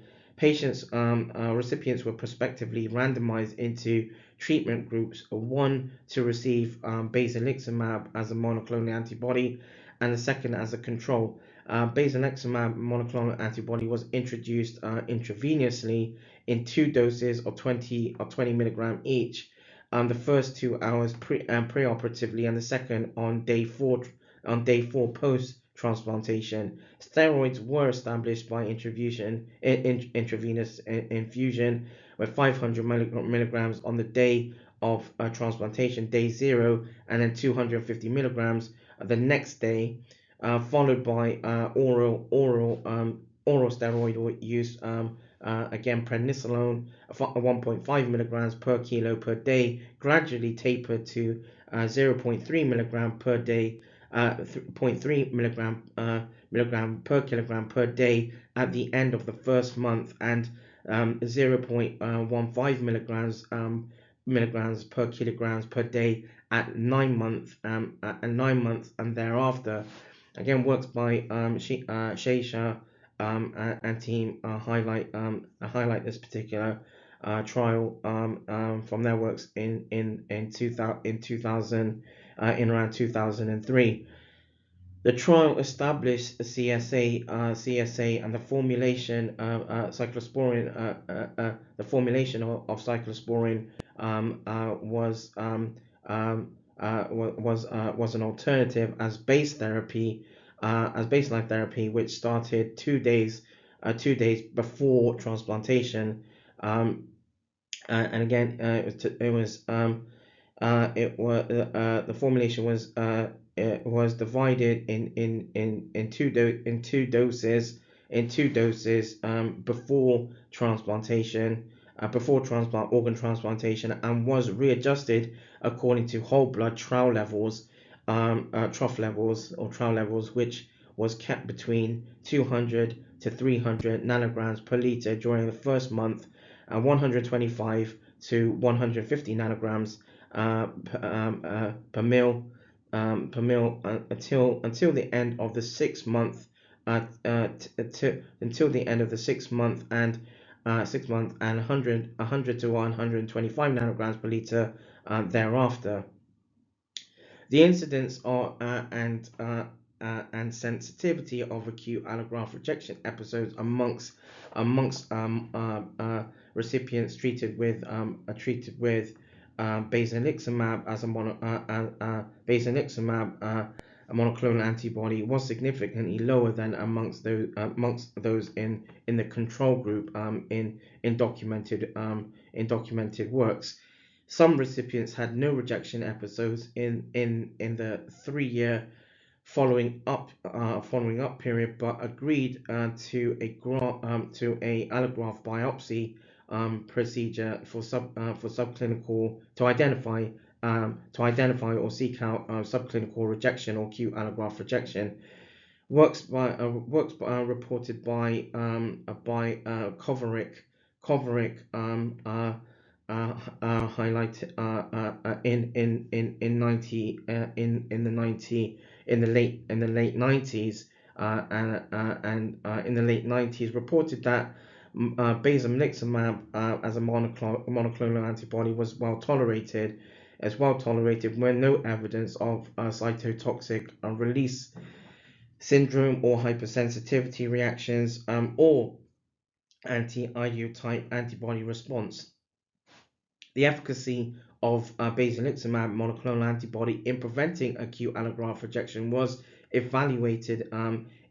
Recipients were prospectively randomized into treatment groups: one to receive basiliximab as a monoclonal antibody, and the second as a control. Basiliximab monoclonal antibody was introduced intravenously in 2 doses of 20 milligram each. The first 2 hours preoperatively, and the second on day 4 post transplantation. Steroids were established by intravenous infusion with 500 milligrams on the day of transplantation, day 0, and then 250 milligrams the next day, followed by oral steroid use. Again, prednisolone 1.5 milligrams per kilo per day, gradually tapered to 0.3 milligram per day, 0.3 milligram per kilogram per day at the end of the first month, and 0.15 milligrams per kilograms per day at 9 months, and thereafter. Again, works by Sheisha and team highlight this particular trial from their works in around 2003. The trial established CSA and the formulation cyclosporin. The formulation of cyclosporin was an alternative as baseline therapy, which started 2 days before transplantation. And again, the formulation was divided in two doses before transplantation, organ transplantation, and was readjusted according to whole blood trough levels, which was kept between 200 to 300 nanograms per liter during the first month, and 125 to 150 nanograms per mil until the end of the 6 month, until the end of the 6 month, and 100 to 125 nanograms per liter thereafter. The incidence and sensitivity of acute allograft rejection episodes amongst recipients treated with basiliximab as a monoclonal antibody was significantly lower than amongst those in the control group in documented works. Some recipients had no rejection episodes in the 3-year following up period, but agreed to a allograft biopsy procedure for subclinical to identify or seek out subclinical rejection or acute allograft rejection. Works reported by Kovaric highlighted in the late 90s, and in the late 90s reported that basiliximab as a monoclonal antibody was well tolerated when no evidence of cytotoxic release syndrome or hypersensitivity reactions or anti-IU type antibody response. The efficacy of basiliximab monoclonal antibody in preventing acute allograft rejection was evaluated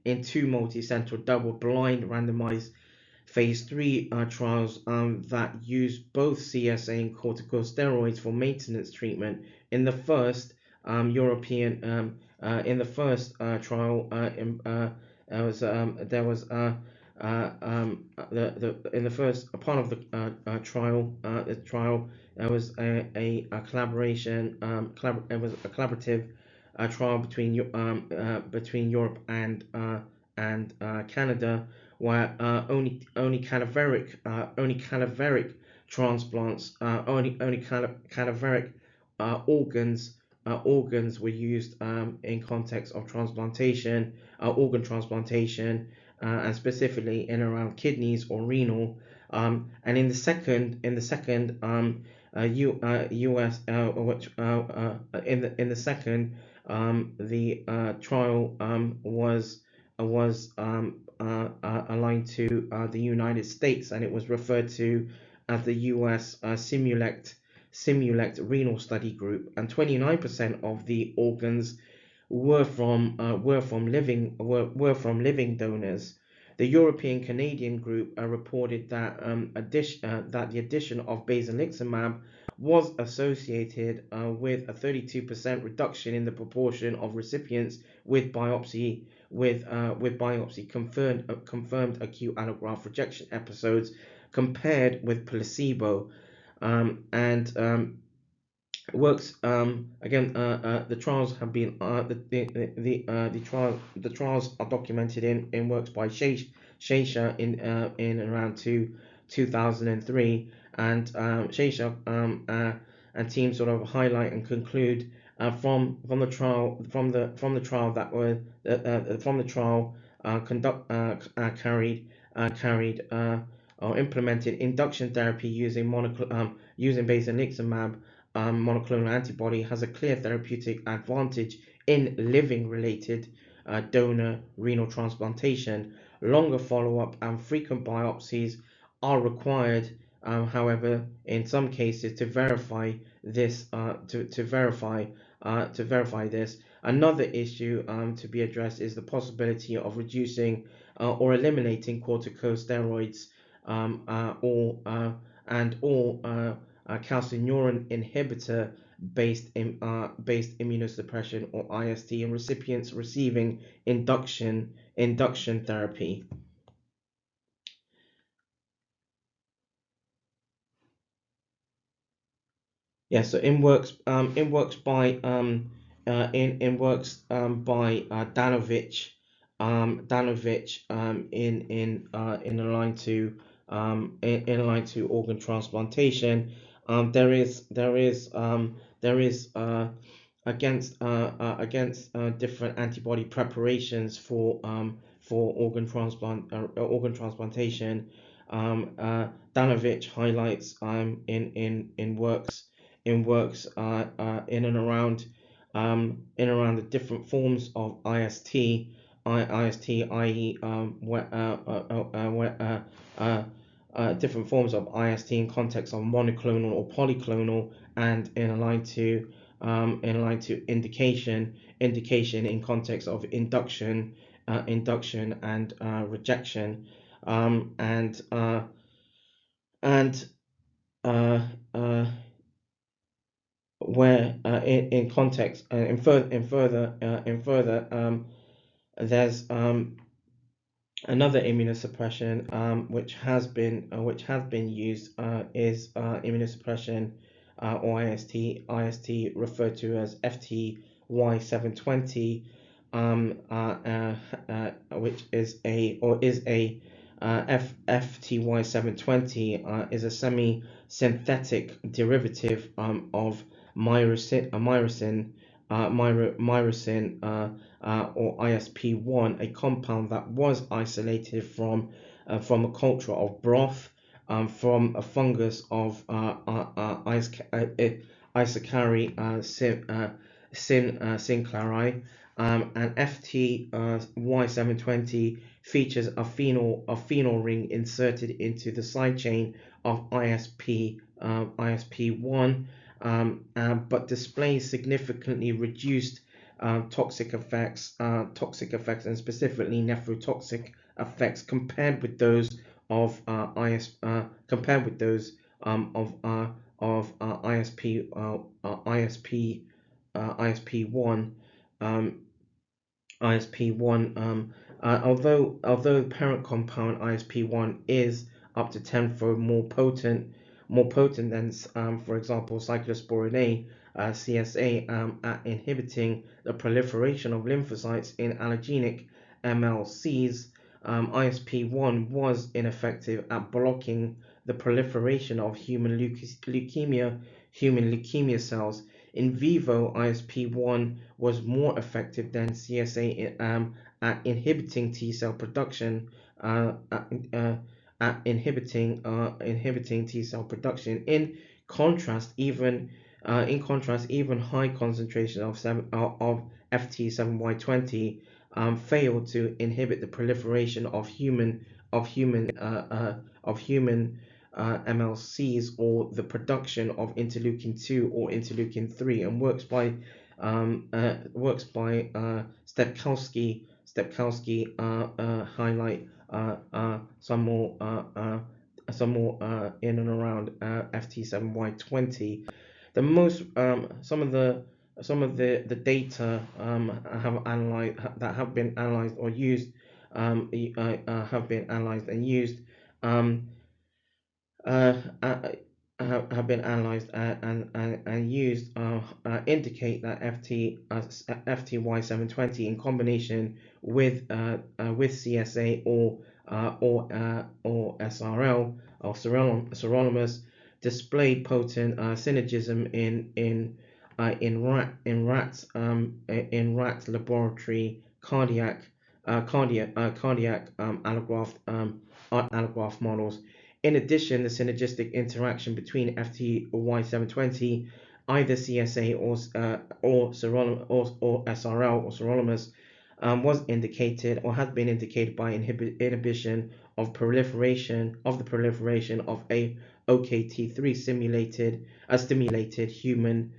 in 2 multicenter double-blind randomized phase 3 trials that use both CSA and corticosteroids for maintenance treatment. In the first European, in the first trial, there was in the first part of the trial, there was a collaboration, it was a collaborative trial between Europe and Canada, where only cadaveric transplants, cadaveric organs were used in context of transplantation, organ transplantation, and specifically in around kidneys or renal. And in the second US, which in the second the trial was aligned to the United States, and it was referred to as the US Simulect Renal Study Group, and 29% of the organs were from living donors. The European Canadian group reported that that the addition of basiliximab was associated with a 32% reduction in the proportion of recipients with biopsy confirmed acute allograft rejection episodes compared with placebo. And works again the trials have been the trials are documented in works by Sheisha in around 2003, and Sheisha and team sort of highlight and conclude from the trial that were from the trial carried or implemented induction therapy using basiliximab monoclonal antibody has a clear therapeutic advantage in living related donor renal transplantation. Longer follow-up and frequent biopsies are required, however, in some cases to verify this. To verify this. Another issue to be addressed is the possibility of reducing or eliminating corticosteroids or calcineurin inhibitor based immunosuppression or IST in recipients receiving induction therapy. Yeah, so in works by Danovich in line to organ transplantation. There is against different antibody preparations for organ transplantation. Danovich highlights in works in and around the different forms of IST, i.e. Different forms of IST in context of monoclonal or polyclonal, and in line to indication in context of induction and rejection, and where in context in further there's another immunosuppression which has been used is immunosuppression or IST referred to as FTY720, which is a FTY720 is a semi-synthetic derivative of myrosin or ISP1, a compound that was isolated from a culture of broth from a fungus of Isocari synclari, and FTY720 features a phenol ring inserted into the side chain of ISP1, but displays significantly reduced toxic effects and specifically nephrotoxic effects compared with those compared with those of ISP1 um, ISP1 although the parent compound ISP1 is up to tenfold more potent than for example cyclosporin A, CSA, at inhibiting the proliferation of lymphocytes in allogeneic MLCs. ISP1 was ineffective at blocking the proliferation of human leukemia cells. In vivo, ISP1 was more effective than CSA at inhibiting T cell production. At inhibiting T cell production. In contrast, even high concentration of FT7Y20 failed to inhibit the proliferation of human MLCs or the production of interleukin 2 or interleukin 3, and works by Stepkowski highlight some more in and around FT7Y20. The most some of the data have been analyzed or used have been analyzed and used um, uh, uh, have been analyzed and used indicate that FTY720 in combination with CSA or SRL or sirolimus displayed potent synergism in rat laboratory cardiac allograft models. In addition, the synergistic interaction between FTY720, either CSA or SRL or sirolimus, was indicated or has been indicated by inhibition of the proliferation of a OKT3 stimulated human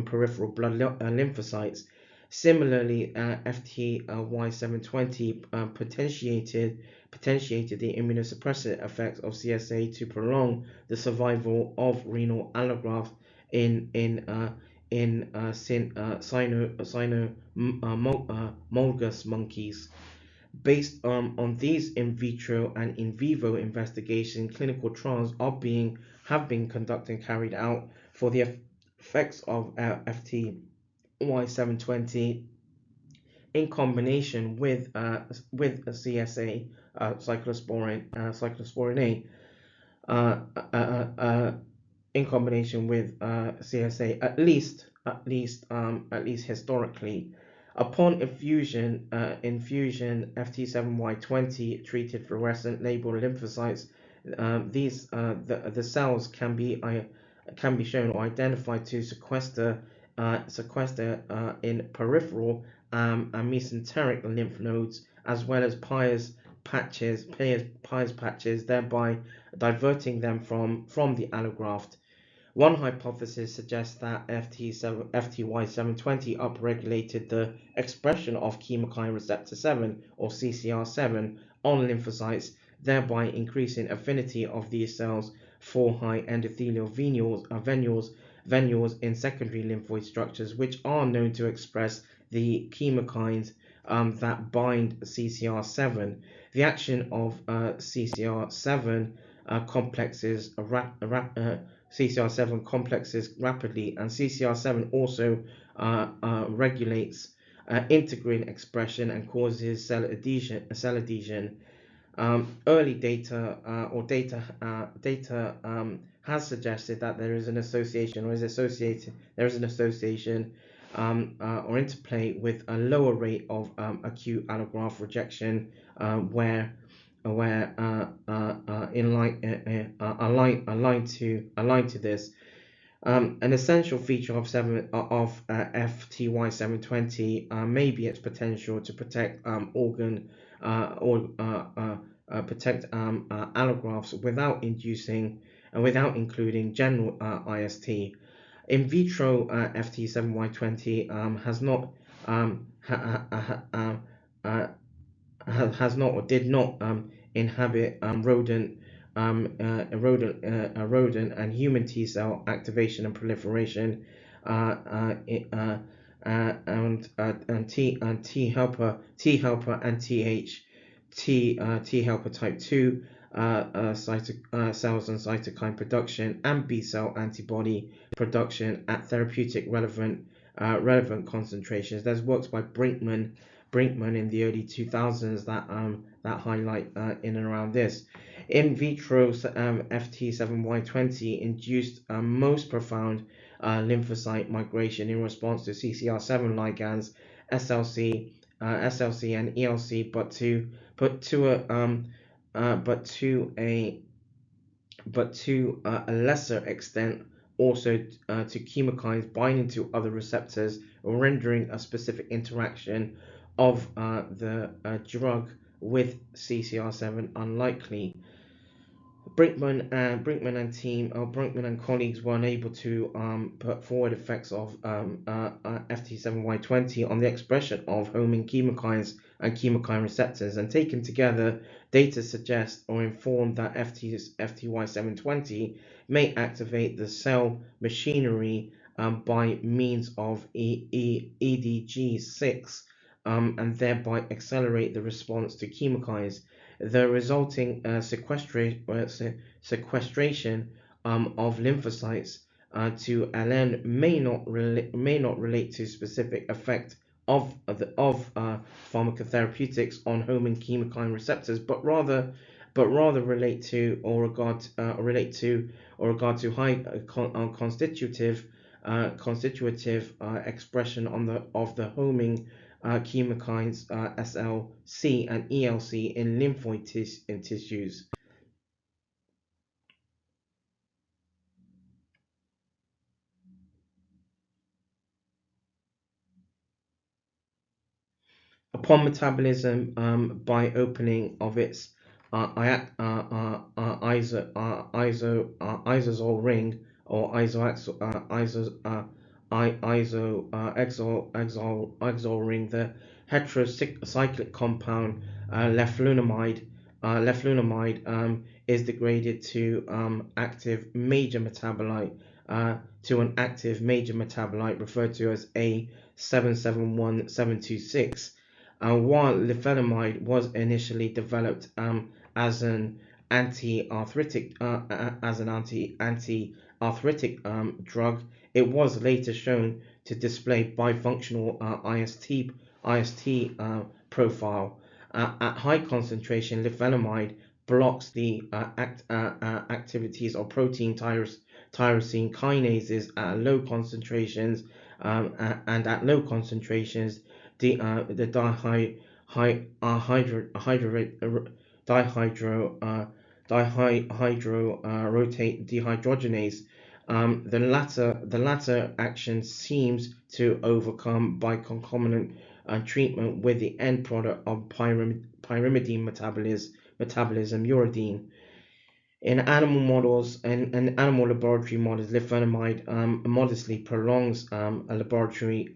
peripheral blood lymphocytes. Similarly, FTY720 potentiated the immunosuppressive effects of CSA to prolong the survival of renal allograft in cynomolgus monkeys. Based on these in vitro and in vivo investigation, clinical trials have been conducted and carried out for the effects of FTY720 in combination with CSA, cyclosporin A, in combination with CSA, at least historically. Upon infusion FT7Y20 treated fluorescent labeled lymphocytes, the cells can be shown or identified to sequester in peripheral and mesenteric lymph nodes, as well as Peyer's patches, thereby diverting them from the allograft. One hypothesis suggests that FTY720 upregulated the expression of chemokine receptor 7 or CCR7 on lymphocytes, thereby increasing affinity of these cells for high endothelial venules in secondary lymphoid structures, which are known to express the chemokines that bind CCR7. The action of CCR7 complexes rapidly, and CCR7 also regulates integrin expression and causes cell adhesion. Early data has suggested that there is an association or interplay with a lower rate of acute allograft rejection, where aligned to this. An essential feature of FTY720 may be its potential to protect allografts without including general IST. In vitro, FT7Y20 has not or did not inhibit rodent and human T cell activation and proliferation, and T helper and T helper type 2 cells and cytokine production, and B cell antibody production at therapeutic relevant concentrations. There's works by Brinkman in the early 2000s that highlight in and around this. In vitro FT7Y20 induced most profound lymphocyte migration in response to CCR7 ligands, SLC and ELC, but to a lesser extent also to chemokines binding to other receptors, rendering a specific interaction of the drug with CCR7 unlikely. Brinkman and colleagues were unable to put forward effects of FT7Y20 on the expression of homing chemokines and chemokine receptors, and taken together, data suggest or inform that FTY720 may activate the cell machinery by means of EDG6 and thereby accelerate the response to chemokines. The resulting sequestration of lymphocytes to LN may not relate to specific effect of pharmacotherapeutics on homing chemokine receptors, but rather relate to high constitutive expression of the homing chemokines SLC and ELC in lymphoid tissues. Upon metabolism, by opening of its isosol ring or isoxyl ring, the heterocyclic compound leflunomide is degraded to active major metabolite referred to as A771726. While leflunomide was initially developed as an anti-arthritic drug, it was later shown to display bifunctional IST profile. At high concentration, leflunomide blocks the activities of protein tyrosine kinases at low concentrations, and at low concentrations, the dihydrorotate dehydrogenase. The latter action seems to overcome by concomitant treatment with the end product of pyrimidine metabolism, uridine. In animal models, and animal laboratory models, leflunomide modestly prolongs laboratory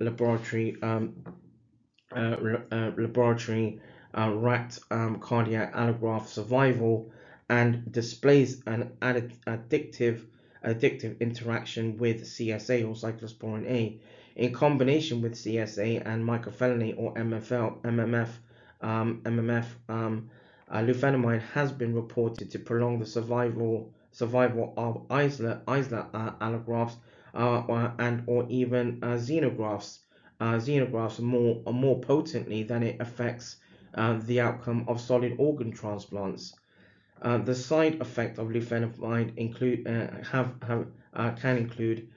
rat cardiac allograft survival, and displays an addictive interaction with CSA or cyclosporin A. In combination with CSA and mycophenolate or MMF, leflunomide has been reported to prolong the survival of islet allografts and or even xenografts more potently than it affects the outcome of solid organ transplants. The side effect of leflunomide can include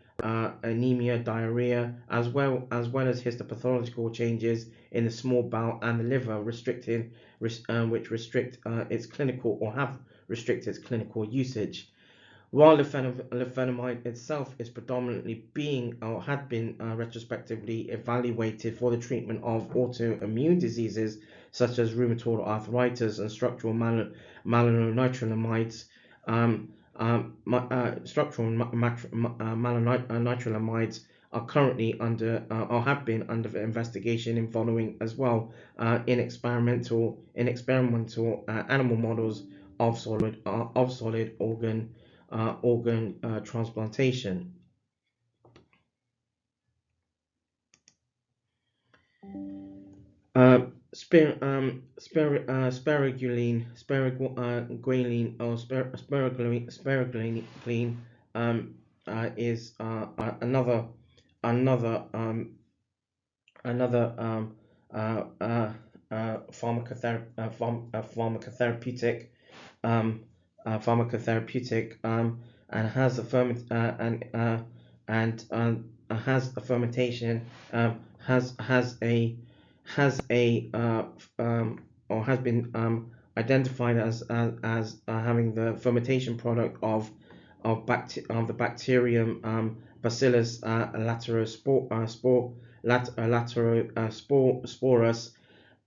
anemia, diarrhea, as well as histopathological changes in the small bowel and the liver, which restrict its clinical or have restricted its clinical usage. While leflunomide itself is predominantly had been retrospectively evaluated for the treatment of autoimmune diseases such as rheumatoid arthritis and structural malonitrilamides, are currently under or have been under investigation in following as well in experimental animal models of solid organ transplantation. Spiraguline or spiraguline is another another pharmacotherapeutic and has a has a fermentation has a or has been identified as having the fermentation product of the bacterium Bacillus laterosporus,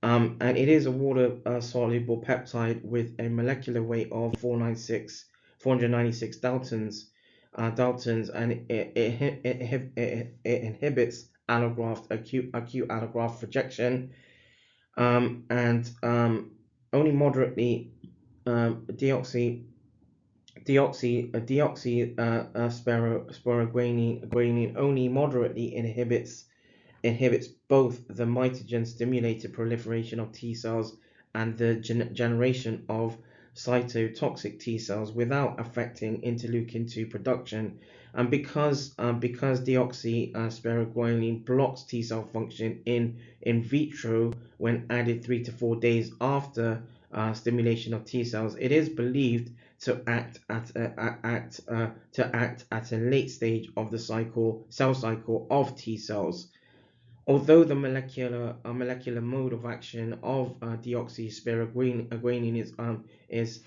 and it is a water soluble peptide with a molecular weight of 496 Daltons, and it inhibits acute allograft rejection, and only moderately deoxysporoguanine only moderately inhibits both the mitogen stimulated proliferation of T cells and the generation of cytotoxic T cells without affecting interleukin 2 production. And because deoxysporoguanine blocks T cell function in vitro when added 3 to 4 days after stimulation of T cells, it is believed to act at a late stage of the cell cycle of T cells. Although the molecular mode of action of deoxysporoguanine is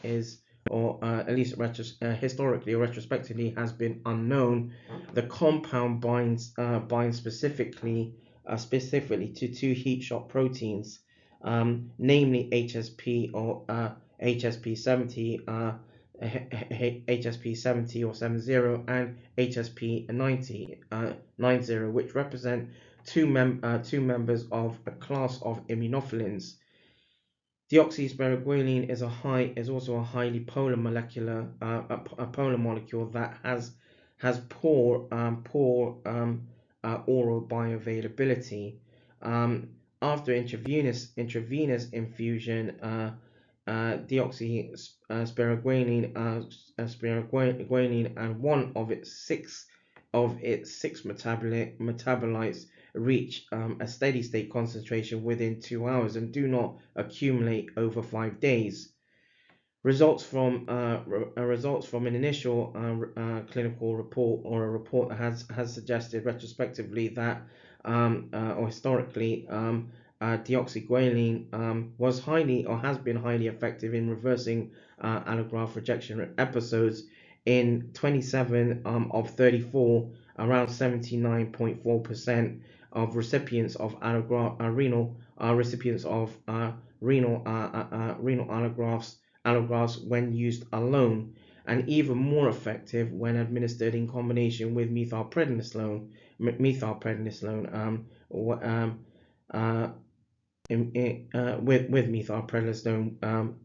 or at least historically or retrospectively has been unknown, the compound binds specifically to two heat shock proteins, namely HSP or HSP70. HSP70 or 70 and HSP90, which represent two members of a class of immunophilins. Deoxysporoguanine is also a highly polar polar molecule that has poor oral bioavailability. After intravenous infusion, deoxysporoguanine and one of its six metabolites reach a steady state concentration within 2 hours and do not accumulate over 5 days. Results from an initial clinical report or a report that has suggested retrospectively that or historically deoxyguanine was highly or has been highly effective in reversing allograft rejection episodes in 27 of 34, around 79.4% of recipients of renal allografts when used alone, and even more effective when administered in combination with methylprednisolone. With methylprednisolone,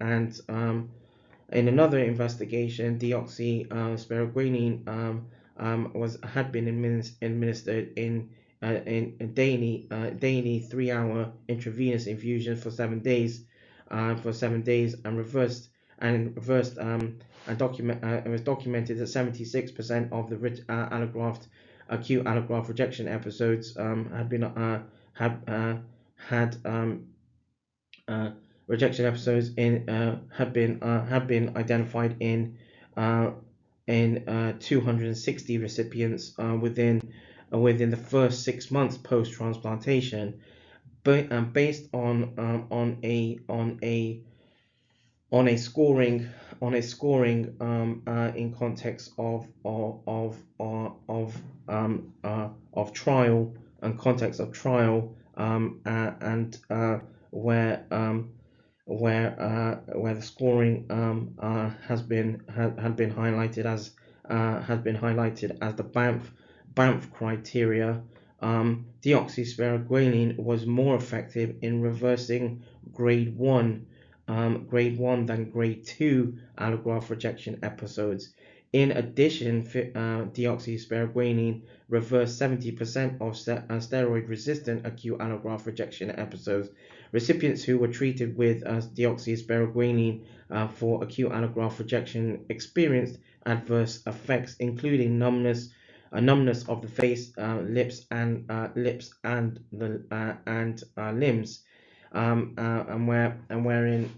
and in another investigation, deoxysporoguanine had been administered in daily 3-hour intravenous infusion for 7 days, and reversed and it was documented that 76% of the acute allograft rejection episodes rejection episodes had been identified in 260 recipients within the first 6 months post transplantation, but based on a scoring in context of trial and context of trial, and where the scoring had been highlighted as the Banff criteria, deoxyspiroguanine was more effective in reversing grade 1 than grade 2 allograft rejection episodes. In addition, deoxyspiroguanine reversed 70% of steroid-resistant acute allograft rejection episodes. Recipients who were treated with deoxyspiroguanine for acute allograft rejection experienced adverse effects, including numbness of the face, lips, and limbs, and wherein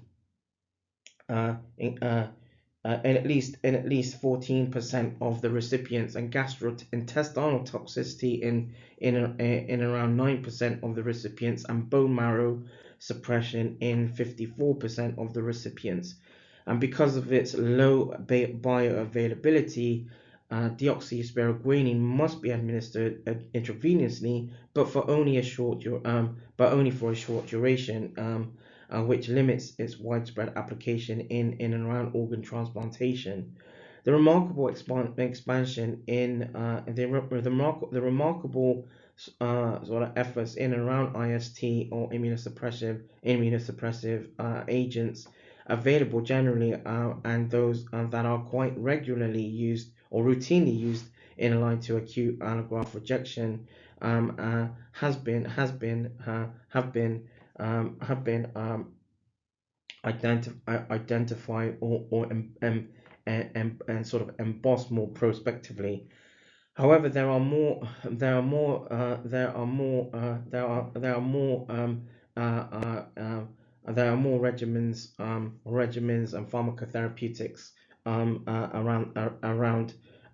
in at least 14% of the recipients, and gastrointestinal toxicity in around 9% of the recipients, and bone marrow suppression in 54% of the recipients. And because of its low bioavailability, deoxyspiroguanine must be administered intravenously, but only for a short duration, which limits its widespread application in and around organ transplantation. The remarkable expansion in the remarkable sort of efforts in and around IST or immunosuppressive agents available generally, and those that are quite regularly used or routinely used in line to acute allograft rejection, have been identified and sort of embossed more prospectively. However, there are more regimens and pharmacotherapeutics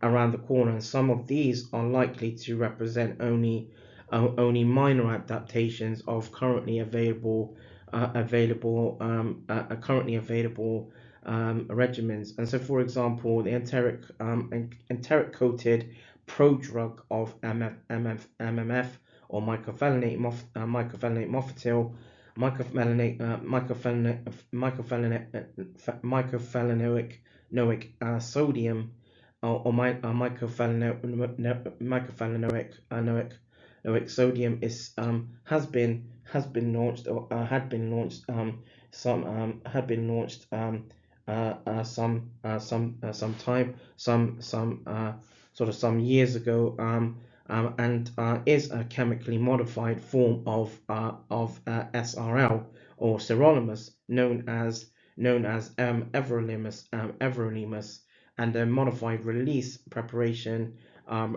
around the corner, and some of these are likely to represent only minor adaptations of currently available regimens. And so, for example, the enteric coated prodrug of MMF or mycophenolate mofetil, mycophenolate sodium, or mycophenolate sodium has been launched, or had been launched some years ago, and is a chemically modified form of SRL or sirolimus, known as everolimus, and a modified release preparation of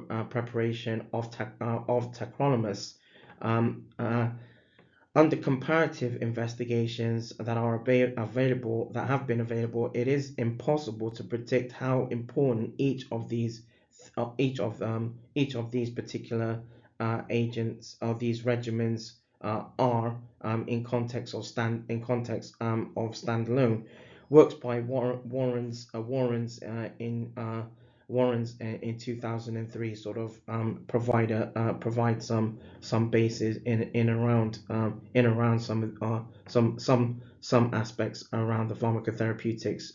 tacrolimus. Under comparative investigations that have been available, it is impossible to predict how important each of these particular agents, of these regimens, are in context of standalone. Works by Warrens in 2003 sort of provide some basis in around some aspects around the pharmacotherapeutics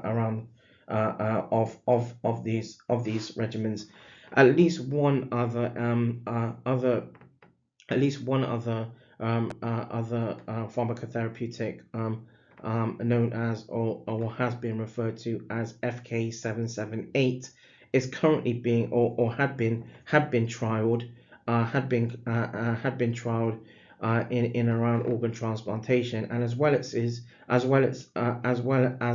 around of these regimens. At least one other pharmacotherapeutic, known as, or has been referred to as FK778, is currently being, or had been trialed in around organ transplantation, and as well as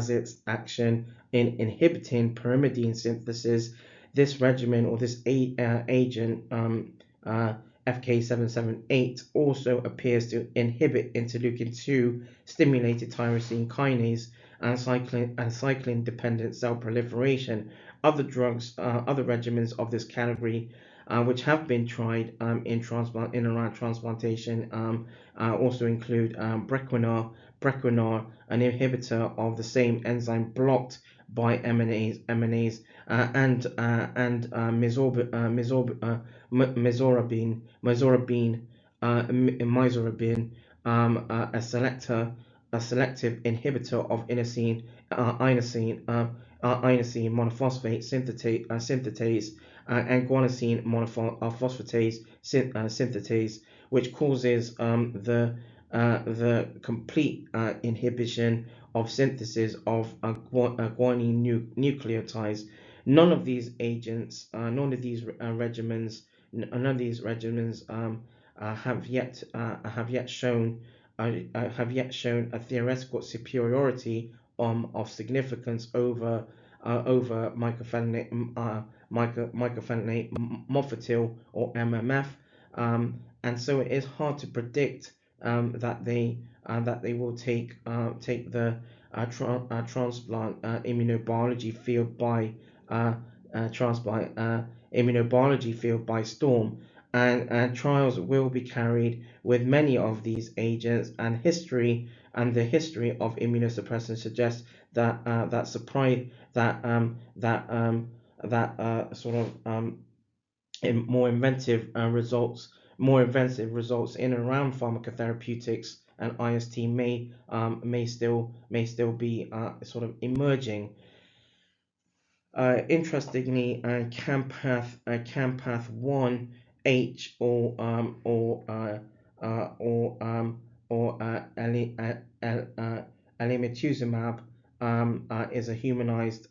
its action in inhibiting pyrimidine synthesis. This regimen, or this agent, FK778, also appears to inhibit interleukin-2 stimulated tyrosine kinase and cyclin dependent cell proliferation. Other regimens of this category, which have been tried in around transplantation, also include Brequinar, an inhibitor of the same enzyme blocked by emanase, and mizorabine, a selective inhibitor of inosine monophosphate synthetase, and guanosine monophosphatase synthetase, which causes the complete inhibition of synthesis of guanine nucleotides. None of these agents, none of these regimens, none of these regimens have yet shown a theoretical superiority of significance over mycophenolate mofetil or MMF, and so it is hard to predict that they will take the transplant immunobiology field by storm, and trials will be carried with many of these agents, and the history of immunosuppression suggests that sort of more inventive results in and around pharmacotherapeutics and IST may still be sort of emerging. Interestingly, Campath 1H or alemtuzumab is a humanized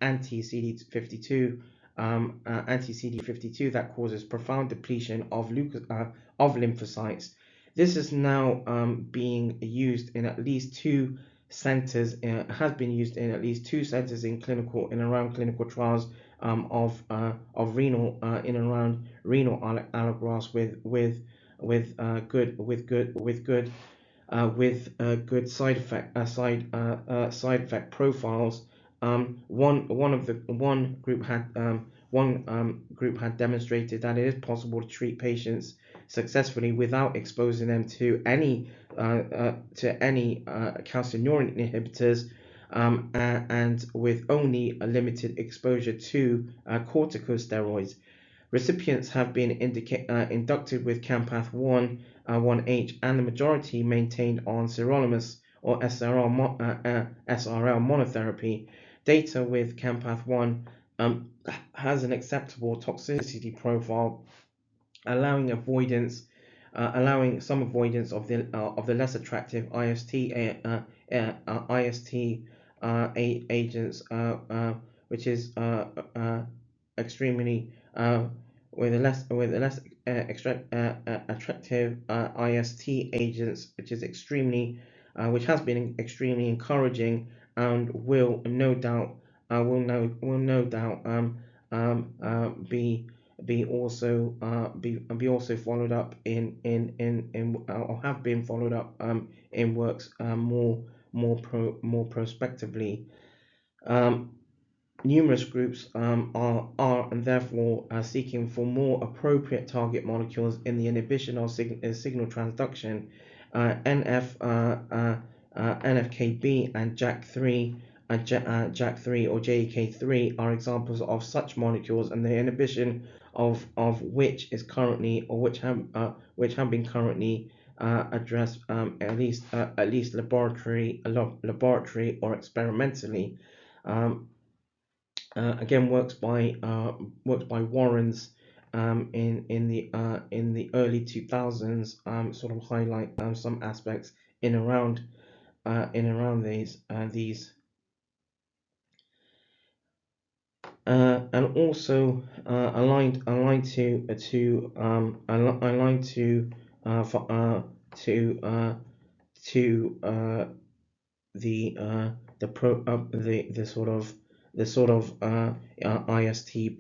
anti-CD52 that causes profound depletion of lymphocytes. This is now being used in at least two centers. Has been used in at least two centers in around clinical trials of renal in and around renal allografts with good side effect profiles. One group had demonstrated that it is possible to treat patients successfully without exposing them to any calcineurin inhibitors, and with only a limited exposure to corticosteroids. Recipients have been inducted with Campath 1H, and the majority maintained on sirolimus or SRL monotherapy. Data with Campath 1 has an acceptable toxicity profile, allowing some avoidance of the less attractive IST agents, which is extremely with a less attractive IST agents, which has been extremely encouraging, and will no doubt be also followed up or have been followed up in works more prospectively. Numerous groups are and therefore seeking for more appropriate target molecules in the inhibition of signal transduction. NFKB and JAK3 or JAK3 are examples of such molecules, and the inhibition of which is currently, or which have been currently addressed at least laboratory or experimentally. Again, works by Warrens in the early 2000s sort of highlight some aspects in around these and also aligned to the sort of IST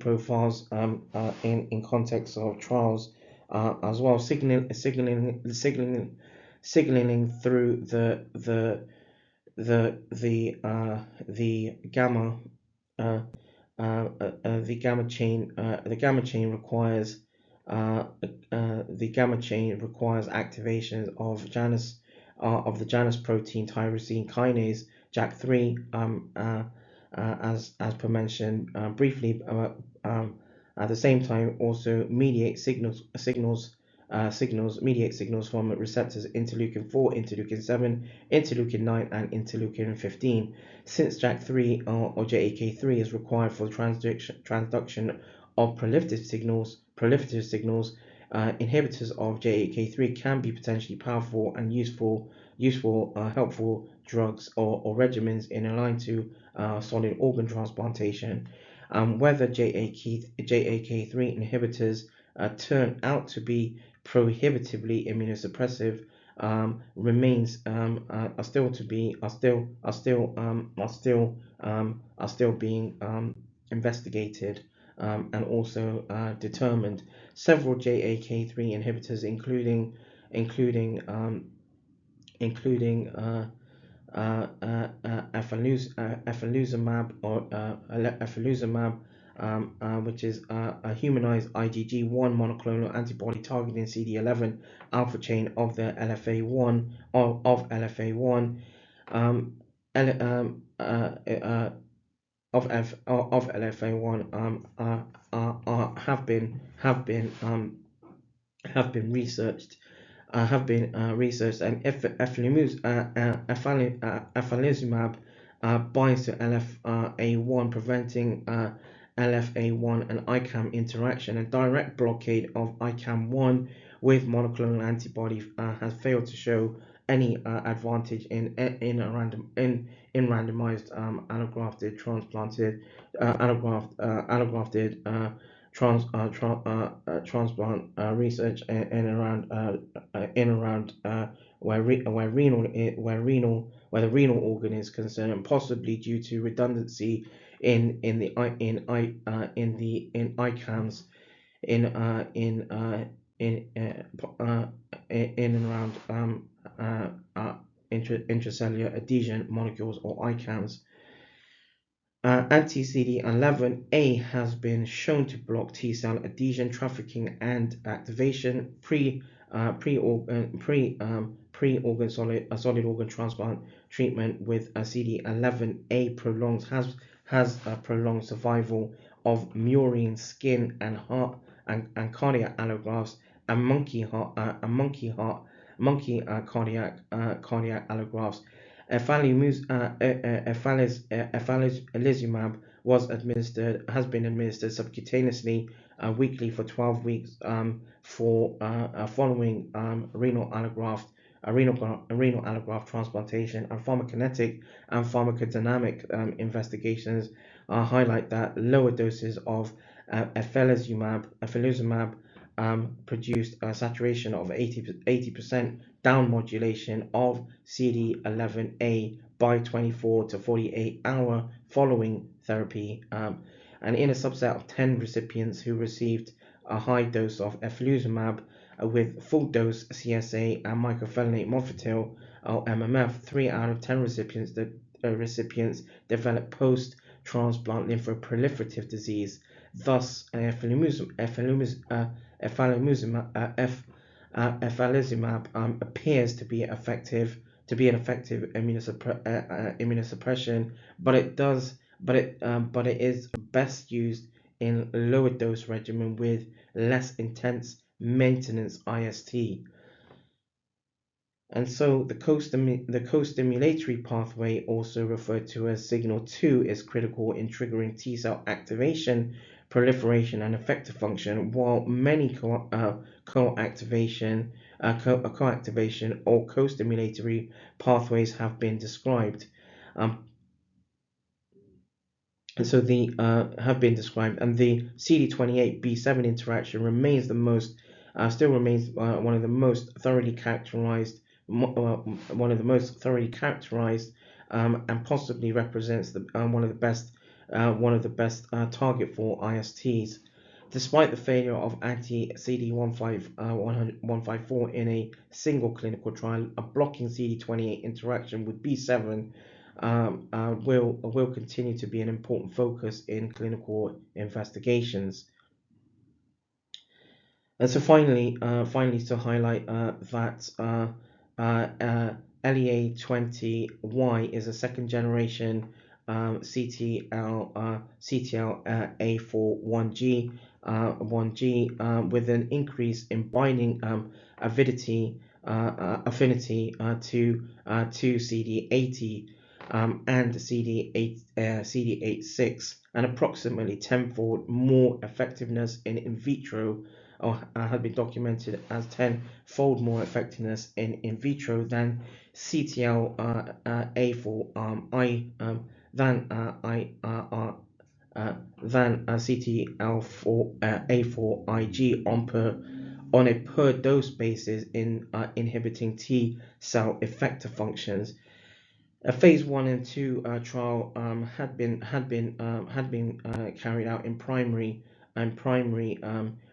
profiles in context of trials as well, signaling through the gamma chain. The gamma chain requires activation of the Janus protein tyrosine kinase JAK3, as per mentioned briefly. At the same time, also mediate signals mediate signals from receptors interleukin 4, interleukin 7, interleukin 9, and interleukin 15. Since JAK3 or JAK3 is required for transduction of proliferative signals, inhibitors of JAK3 can be potentially powerful and helpful drugs or regimens in line to solid organ transplantation. Whether JAK3 inhibitors turn out to be prohibitively immunosuppressive remains are still being investigated and also determined. Several JAK3 inhibitors, including efiluzumab, which is a humanized IgG1 monoclonal antibody targeting CD11 alpha chain of the LFA1 of LFA1 of LFA1 have been researched and efiluzumab binds to LFA1, preventing LFA1 and ICAM interaction, and direct blockade of ICAM1 with monoclonal antibody has failed to show any advantage in randomized allografted transplant research in around where the renal organ is concerned, possibly due to redundancy in ICANS in and around intracellular adhesion molecules, or ICANS. Anti-CD11A has been shown to block T-cell adhesion, trafficking, and activation. Pre-organ solid organ transplant treatment with a CD11A has prolonged survival of murine, skin, and heart and cardiac allografts, and monkey cardiac allografts. Efiluzumab has been administered subcutaneously weekly for 12 weeks following renal allograft transplantation, and pharmacokinetic and pharmacodynamic investigations highlight that lower doses of efiluzumab produced a saturation of 80% down modulation of CD11A by 24 to 48 hours following therapy. And in a subset of 10 recipients who received a high dose of efiluzumab with full dose CSA and mycophenolate mofetil or MMF, 3 out of 10 recipients developed post-transplant lymphoproliferative disease. Thus, efiluzumab appears to be an effective immunosuppression, but it is best used in lower dose regimen with less intense maintenance IST. And so the co-stimulatory pathway, also referred to as signal 2, is critical in triggering T-cell activation, proliferation, and effector function, while many co-activation or co-stimulatory pathways have been described. And the CD28 B7 interaction remains one of the most thoroughly characterized, and possibly represents one of the best target for ISTs. Despite the failure of anti-CD154 in a single clinical trial, a blocking CD28 interaction with B7 will continue to be an important focus in clinical investigations. And so finally to highlight that LEA20Y is a second generation CTLA4 1G with an increase in binding avidity affinity to CD80 and CD86, and approximately tenfold more effectiveness in vitro, or had been documented as tenfold more effectiveness in vitro than CTLA4 than CTLA4 on a per dose basis in inhibiting T cell effector functions. A phase 1 and 2 trial had been carried out in primary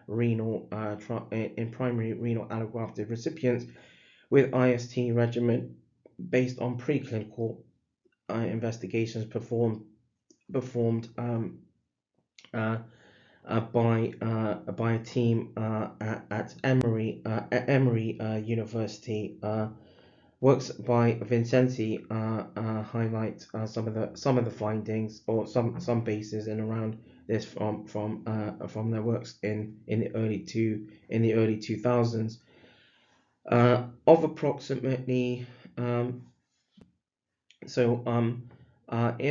renal allografted recipients with IST regimen based on preclinical investigations performed by a team at Emory University. Works by Vincenti highlight some of the findings, or some bases in around this from their works in the early 2000s. Of approximately in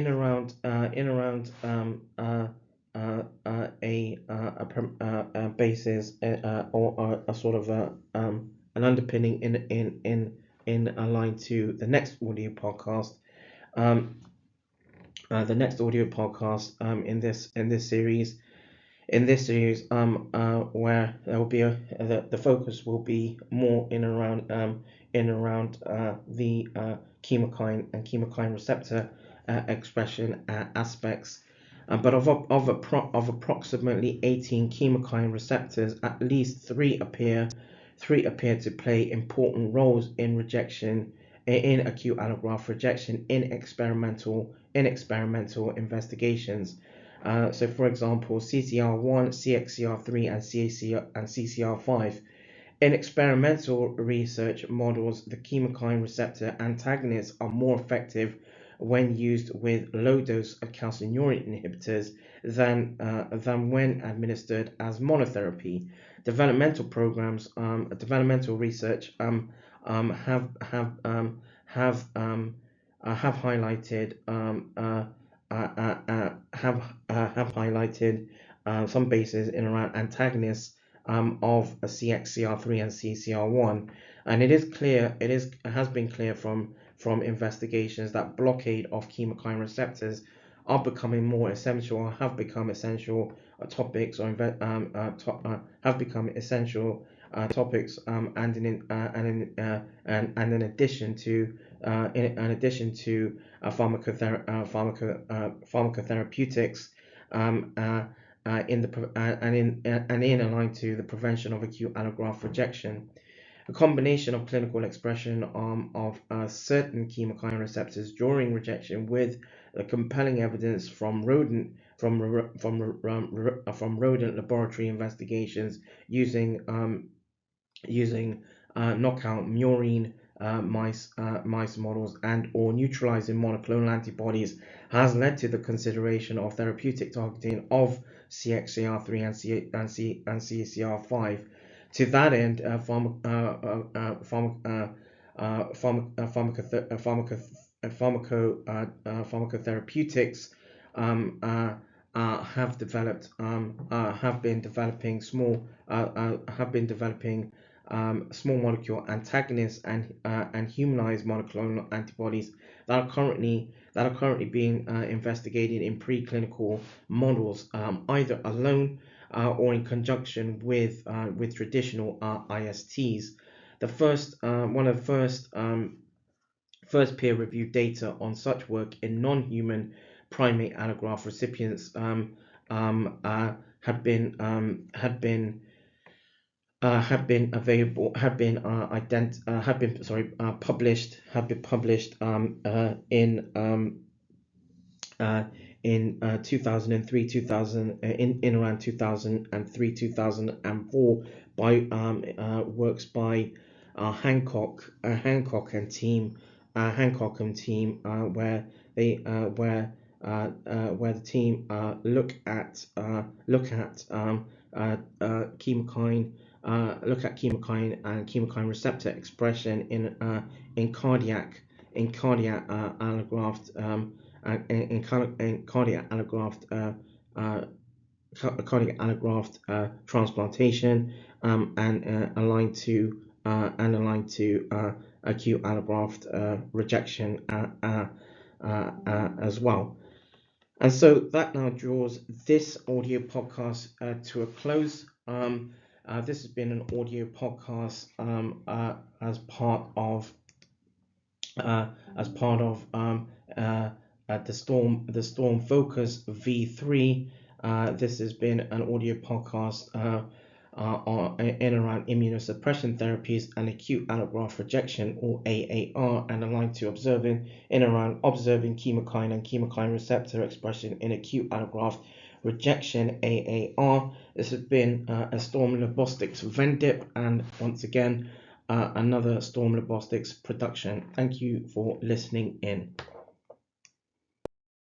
around a basis or a sort of an underpinning in line to the next audio podcast. The next audio podcast in this series, where there will be the focus will be more in around the chemokine and chemokine receptor expression aspects. But of approximately 18 chemokine receptors, at least three appear to play important roles in rejection, in acute allograft rejection, in experimental investigations. So, for example, CCR1, CXCR3, and CCR5. In experimental research models, the chemokine receptor antagonists are more effective when used with low-dose calcineurin inhibitors than when administered as monotherapy. Developmental programs, developmental research have highlighted some bases in around antagonists of CXCR3 and CCR1, and it has been clear from investigations that blockade of chemokine receptors are becoming more essential, or have become essential topics, or have become essential topics, and in addition to pharmacotherapeutics, in line to the prevention of acute allograft rejection. A combination of clinical expression of certain chemokine receptors during rejection with compelling evidence from rodent laboratory investigations using knockout murine mice models and or neutralizing monoclonal antibodies has led to the consideration of therapeutic targeting of CXCR3 and CCR5. To that end, pharmacotherapeutics have been developing small molecule antagonists and humanized monoclonal antibodies that are currently being investigated in preclinical models, either alone or in conjunction with traditional ISTs. One of the first peer-reviewed data on such work in non-human primate allograft recipients had been published in 2003, in around 2003, 2004 by works by Hancock and team, where where the team look at chemokine, and chemokine receptor expression in cardiac allograft cardiac allograft transplantation, and aligned to acute allograft rejection as well. And so that now draws this audio podcast to a close. This has been an audio podcast as part of the Ztorm Focus v.3. This has been an audio podcast in around immunosuppression therapies and acute allograft rejection, or AAR, and aligned to observing chemokine and chemokine receptor expression in acute allograft rejection, AAR. This has been a Ztorm Lobostics Vendip, and once again another Ztorm Lobostics production. Thank you for listening in.